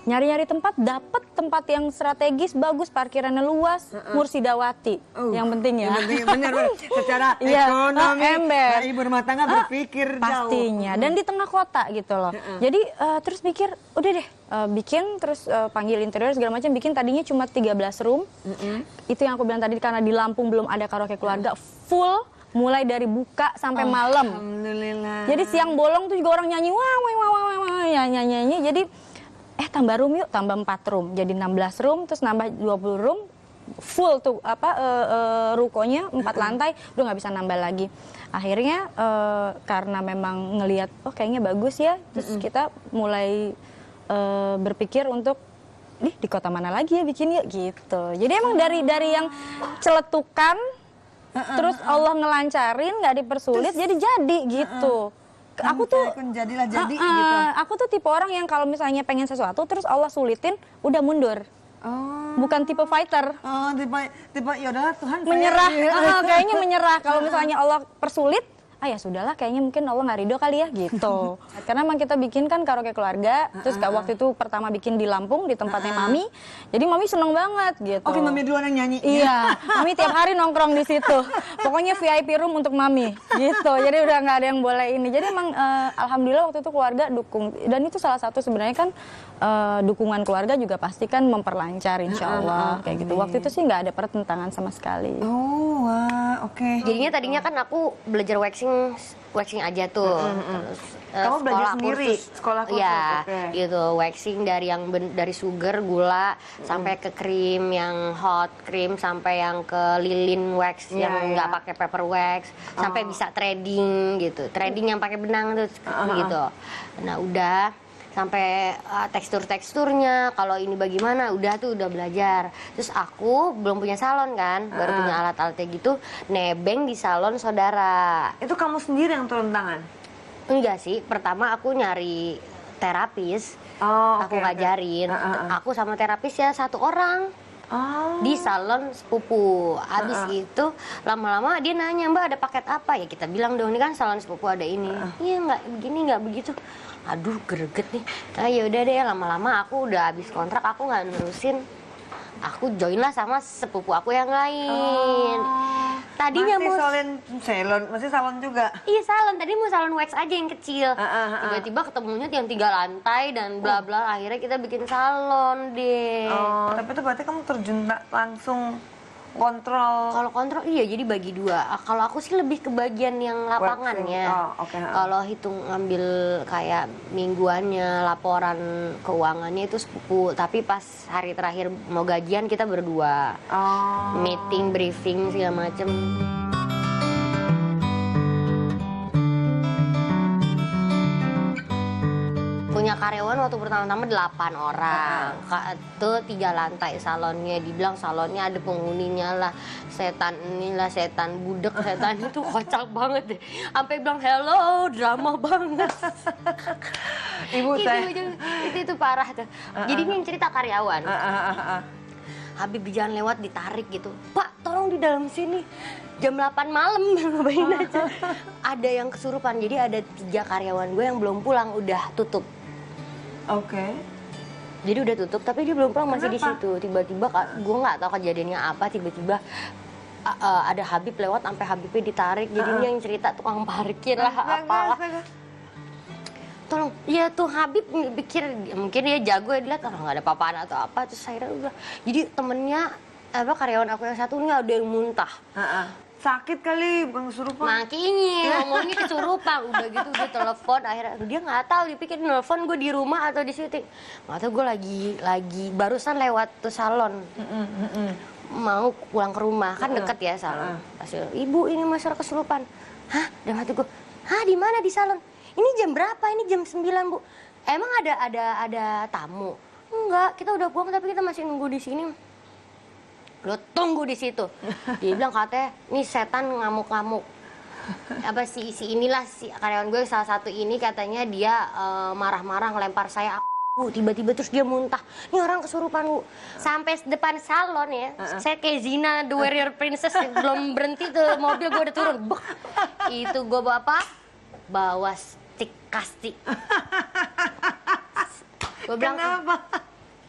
nyari-nyari tempat, dapat tempat yang strategis, bagus, parkirannya luas, Mursidawati. Yang penting ya. Benar. Secara ekonomi, ibu rumah tangga berpikir pastinya. Dan di tengah kota gitu loh. Jadi terus pikir, udah deh bikin, terus panggil interior segala macam, bikin tadinya cuma 13 room. Itu yang aku bilang tadi, karena di Lampung belum ada karaoke keluarga, full. Mulai dari buka sampai malam. Alhamdulillah. Jadi siang bolong tuh juga orang nyanyi, nyanyi. Jadi tambah room yuk, tambah 4 room. Jadi 16 room, terus nambah 20 room. Full tuh rukonya 4 lantai, udah nggak bisa nambah lagi. Akhirnya karena memang ngelihat kayaknya bagus ya, terus kita mulai berpikir untuk di kota mana lagi ya bikin ya gitu. Jadi emang dari yang celetukan, terus Allah ngelancarin, nggak dipersulit, jadi gitu. Aku tuh jadi gitu. Aku tuh tipe orang yang kalau misalnya pengen sesuatu terus Allah sulitin, udah mundur. Bukan tipe fighter. Tipe yaudahlah Tuhan menyerah. Kayaknya menyerah. Kalau misalnya Allah persulit, ya sudahlah, kayaknya mungkin Allah nggak ridho kali ya gitu. Karena emang kita bikin kan karaoke keluarga, terus waktu itu pertama bikin di Lampung di tempatnya Mami, jadi Mami seneng banget gitu. Oke, Mami duluan yang nyanyi. Iya, Mami tiap hari nongkrong di situ. Pokoknya VIP room untuk Mami gitu. Jadi udah nggak ada yang boleh ini. Jadi emang alhamdulillah waktu itu keluarga dukung, dan itu salah satu sebenarnya kan dukungan keluarga juga pasti kan memperlancar insya Allah kayak gitu. Waktu itu sih nggak ada pertentangan sama sekali. Oh, wah, oke. Jadinya tadinya kan aku belajar waxing aja tuh. Terus, kamu belajar sendiri sekolah kursus? Iya, gitu. Waxing dari sugar, gula, sampai ke krim yang hot cream, sampai yang ke lilin wax yang nggak pakai paper wax, sampai bisa threading gitu. Threading yang pakai benang tuh gitu. Nah, udah sampai teksturnya, kalau ini bagaimana, udah belajar. Terus aku belum punya salon kan, baru punya alat-alatnya gitu, nebeng di salon saudara. Itu kamu sendiri yang turun tangan? Enggak sih, pertama aku nyari terapis, aku ngajarin. Aku sama terapis ya 1 orang. Di salon sepupu. Abis itu lama-lama dia nanya, Mbak ada paket apa? Ya kita bilang dong, ini kan salon sepupu ada ini. Iya nggak begini nggak begitu. Aduh greget nih. Nah yaudah deh, lama-lama aku udah habis kontrak, aku nggak nerusin. Aku join lah sama sepupu aku yang lain. Tadinya masih salon juga? Iya salon, tadi mau salon wax aja yang kecil. Tiba-tiba ketemunya yang 3 lantai dan bla bla. Akhirnya kita bikin salon deh. Tapi itu berarti kamu terjun langsung kontrol. Kalau kontrol iya, jadi bagi 2. Kalau aku sih lebih ke bagian yang lapangannya. Kalau hitung ngambil kayak mingguannya, laporan keuangannya itu sepupu. Tapi pas hari terakhir mau gajian kita berdua. Meeting, briefing segala macem. Punya karyawan waktu pertama-tama 8 orang. Itu 3 lantai salonnya. Dibilang salonnya ada penghuninya lah. Setan inilah, setan budek, setan itu kocak banget deh. Sampai bilang hello, drama banget. Ibu saya. Itu parah tuh. Jadi ini yang cerita karyawan. Habib di jalan lewat ditarik gitu. Pak, tolong di dalam sini. Jam 8 malam, ngapain aja. Ada yang kesurupan. Jadi ada 3 karyawan gue yang belum pulang, udah tutup. Jadi udah tutup, tapi dia belum pulang, masih di situ. Tiba-tiba gue nggak tahu kejadiannya apa. Tiba-tiba ada Habib lewat, sampai Habibnya ditarik. Jadi dia yang cerita tukang parkir lah, apalah. Tolong, ya tuh Habib pikir mungkin dia jago ya, dilihat nggak ada apa-apaan atau apa. Terus akhirnya udah. Jadi temennya karyawan aku yang satu nggak ada yang muntah. Sakit kali, bukan kesurupan. Makanya ngomongnya kesurupan. Udah gitu dia telepon, akhirnya dia nggak tahu, dia pikir nelfon gue di rumah atau di syuting. Nggak tahu, gue lagi barusan lewat tuh salon. Mau pulang ke rumah, kan deket ya salon. Ibu ini masalah kesurupan. Hah? Dan hati gue, hah di mana di salon? Ini jam berapa? Ini jam 9 Bu. Emang ada tamu? Enggak, kita udah pulang tapi kita masih nunggu di sini. Lo tunggu di situ. Dia bilang katanya, nih setan ngamuk-ngamuk. Apa si inilah si karyawan gue salah satu ini katanya dia marah-marah ngelempar saya. Tiba-tiba terus dia muntah. Ini orang kesurupan Bu. Sampai depan salon ya. Saya kayak Zina the Warrior Princess, belum berhenti tuh mobil gue udah turun. Itu gue bawa apa? Bawa stick kasti. Gue bilang kenapa?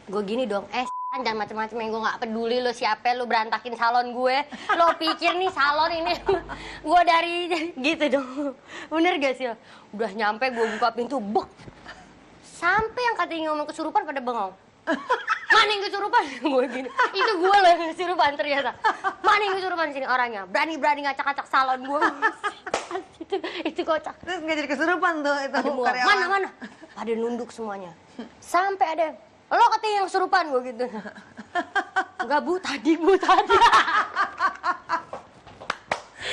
Gue gini dong, jangan macam-macam yang gue nggak peduli lo siapa, lo berantakin salon gue, lo pikir nih salon ini gue dari gitu dong, bener gak sih? Udah nyampe gue buka pintu, sampai yang katanya ngomong kesurupan pada bengong. Mana yang kesurupan? Gue gini, itu gue loh yang kesurupan ternyata. Mana yang kesurupan sini orangnya? Berani-berani ngacak-ngacak salon gue. itu kocak. Terus nggak jadi kesurupan tuh itu karyawan. Mana? Pada nunduk semuanya. Sampai ada lo katanya yang kesurupan gue gitu. Enggak Bu, tadi.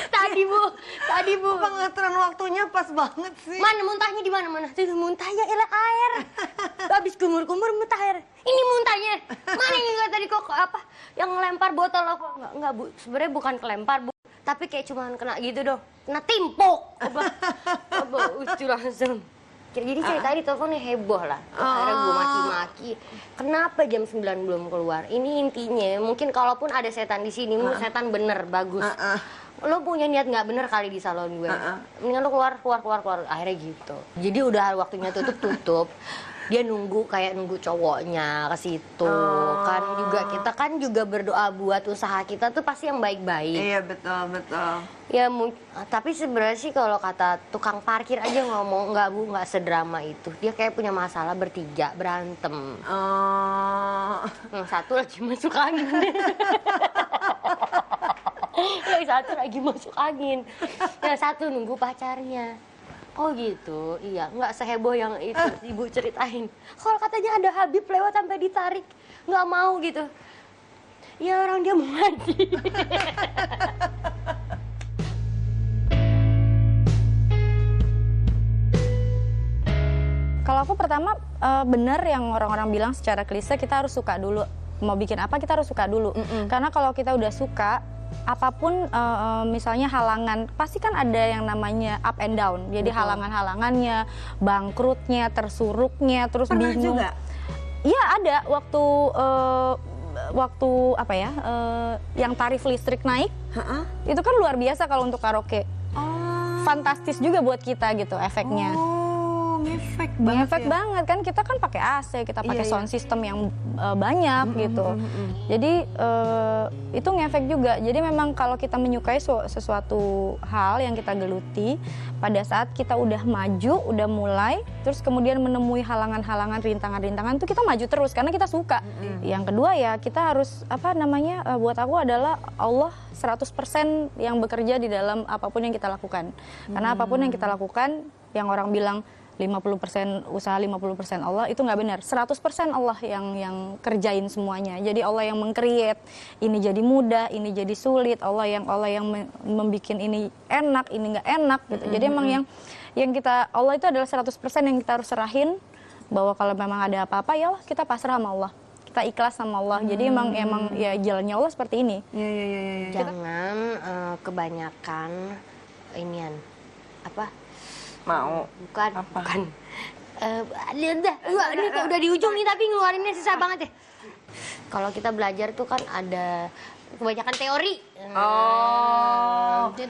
Tadi Bu. Pengaturan waktunya pas banget sih. Mana muntahnya di mana? Itu muntahnya elah air. Habis kumur-kumur muntah air. Ini muntahnya. Mana yang enggak tadi kok apa? Yang ngelempar botol lo kok enggak Bu. Sebenarnya bukan kelempar Bu, tapi kayak cuman kena gitu doh. Kena timpuk. Ucu langsung. Jadi cerita di teleponnya heboh lah. Akhirnya gue maki-maki. Kenapa jam 9 belum keluar? Ini intinya, mungkin kalaupun ada setan di sini, setan bener, bagus. Lo punya niat nggak bener kali di salon gue. Mendingan lo keluar. Akhirnya gitu. Jadi udah waktunya tutup. Dia nunggu cowoknya ke situ. Kan juga kita kan juga berdoa buat usaha kita tuh pasti yang baik-baik. Iya betul. Ya tapi sebenarnya sih kalau kata tukang parkir aja ngomong nggak sedrama itu. Dia kayak punya masalah bertiga, berantem. Yang satu lagi masuk angin. Yang satu lagi masuk angin. Yang satu nunggu pacarnya. Oh gitu, iya, nggak seheboh yang itu Ibu ceritain. Kalau katanya ada Habib lewat sampai ditarik, nggak mau gitu. Ya orang dia mau mati. Kalau aku pertama bener yang orang-orang bilang secara klise kita harus suka dulu. Mau bikin apa kita harus suka dulu. Karena kalau kita udah suka, apapun misalnya halangan, pasti kan ada yang namanya up and down. Jadi halangan-halangannya, bangkrutnya, tersuruknya, terus pernah bingung. Juga? Iya ada waktu apa ya, yang tarif listrik naik, itu kan luar biasa kalau untuk karaoke. Fantastis juga buat kita gitu efeknya. ngefek banget kan, kita kan pakai AC, kita pakai sound system yang banyak gitu. Jadi itu ngefek juga. Jadi memang kalau kita menyukai sesuatu hal yang kita geluti, pada saat kita udah maju, udah mulai, terus kemudian menemui halangan-halangan, rintangan-rintangan, tuh kita maju terus karena kita suka. Yang kedua ya kita harus buat aku adalah Allah 100% yang bekerja di dalam apapun yang kita lakukan. Karena apapun yang kita lakukan, yang orang bilang 50% usaha 50% Allah, itu nggak benar. 100% Allah yang kerjain semuanya. Jadi Allah yang meng-create ini jadi mudah, ini jadi sulit. Allah yang membuat ini enak, ini nggak enak gitu. Jadi emang yang kita, Allah itu adalah 100% yang kita harus serahin, bahwa kalau memang ada apa-apa ya Allah, kita pasrah sama Allah. Kita ikhlas sama Allah. Jadi emang ya jalannya Allah seperti ini. Jangan kebanyakan inian bukan. Ini udah di ujung nih tapi ngeluarinnya susah banget ya. Kalau kita belajar tuh kan ada kebanyakan teori.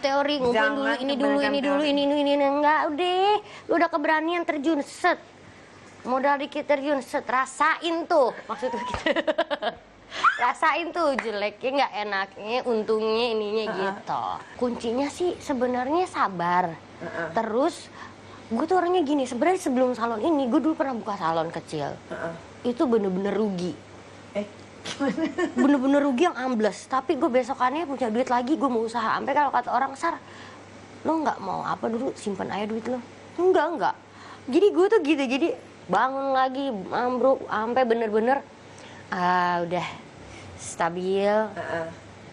Teori ngumpulin dulu, ini enggak, udah. Lu udah keberanian terjun, set. Modal dikit terjun, set, rasain tuh. Maksudnya gitu. Rasain tuh jeleknya, nggak enaknya, untungnya, ininya gitu. Kuncinya sih sebenarnya sabar. Terus gue tuh orangnya gini, sebenarnya sebelum salon ini gue dulu pernah buka salon kecil. Itu bener-bener rugi. Bener-bener rugi yang ambles. Tapi gue besokannya punya duit lagi, gue mau usaha. Sampai kalau kata orang, Sar, lo nggak mau apa dulu, simpan aja duit lo. Enggak. Jadi gue tuh gitu, jadi bangun lagi, ambruk, sampai bener-bener udah stabil.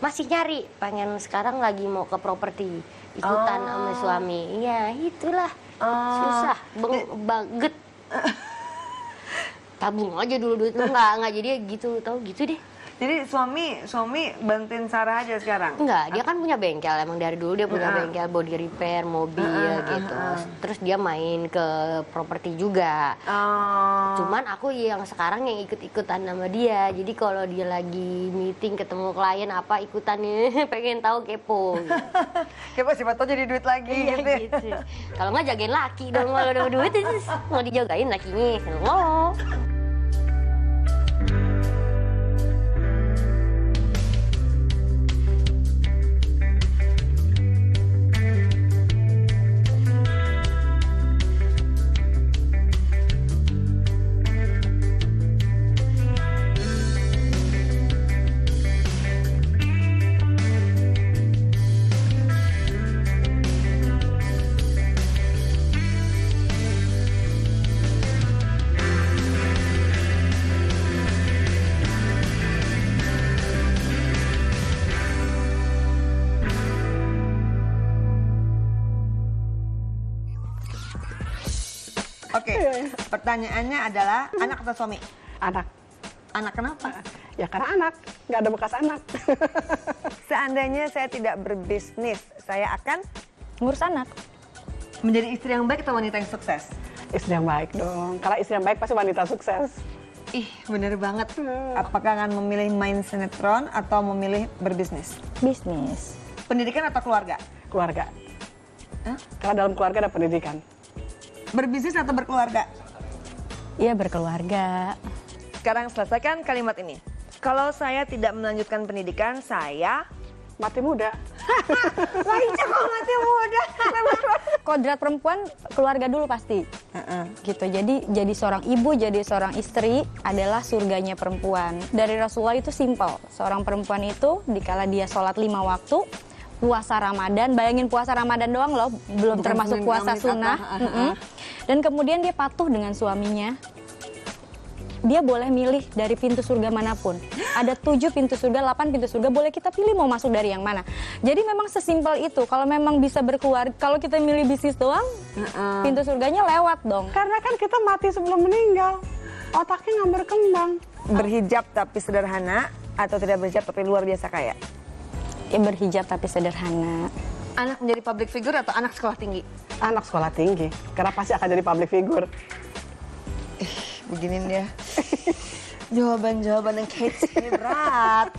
Masih nyari, pengen sekarang lagi mau ke properti, ikutan sama suami. Iya, itulah. Susah, banget. Tabung aja dulu duit lu, nggak jadi gitu, tau gitu deh. Jadi suami bantuin Sarah aja sekarang? Enggak, dia kan punya bengkel, emang dari dulu dia punya bengkel body repair, mobil gitu. Terus dia main ke properti juga. Cuman aku yang sekarang yang ikut-ikutan sama dia. Jadi kalau dia lagi meeting ketemu klien apa ikutannya, pengen tahu kepo. Gitu. Kepo siapa tau jadi duit lagi gitu. Kalau nggak jagain laki dong, kalau udah duit mau dijagain lakinya. Loh. Oke, pertanyaannya adalah anak atau suami? Anak. Anak kenapa? Ya karena anak, nggak ada bekas anak. Seandainya saya tidak berbisnis, saya akan ngurus anak. Menjadi istri yang baik atau wanita yang sukses? Istri yang baik dong. Kalau istri yang baik pasti wanita sukses. Ih, bener banget. Apakah akan memilih main sinetron atau memilih berbisnis? Bisnis. Pendidikan atau keluarga? Keluarga. Karena dalam keluarga ada pendidikan. Berbisnis atau berkeluarga? Iya, berkeluarga. Sekarang selesaikan kalimat ini. Kalau saya tidak melanjutkan pendidikan, saya mati muda. Lainnya kok mati muda. Kodrat perempuan keluarga dulu pasti. Gitu. Jadi seorang ibu, jadi seorang istri adalah surganya perempuan. Dari Rasulullah itu simpel. Seorang perempuan itu dikala dia sholat 5 waktu, puasa Ramadan, bayangin puasa Ramadan doang loh, belum bukan termasuk puasa sunnah. Dan kemudian dia patuh dengan suaminya. Dia boleh milih dari pintu surga manapun. Ada 7 pintu surga, 8 pintu surga, boleh kita pilih mau masuk dari yang mana. Jadi memang sesimpel itu. Kalau memang bisa berkeluarga, kalau kita milih bisnis doang, pintu surganya lewat dong. Karena kan kita mati sebelum meninggal, otaknya nggak berkembang. Berhijab tapi sederhana atau tidak berhijab tapi luar biasa kaya? Ya berhijab tapi sederhana. Anak menjadi public figure atau anak sekolah tinggi? Anak sekolah tinggi, karena pasti akan jadi public figure. Beginin dia. Jawaban-jawaban yang kece berat.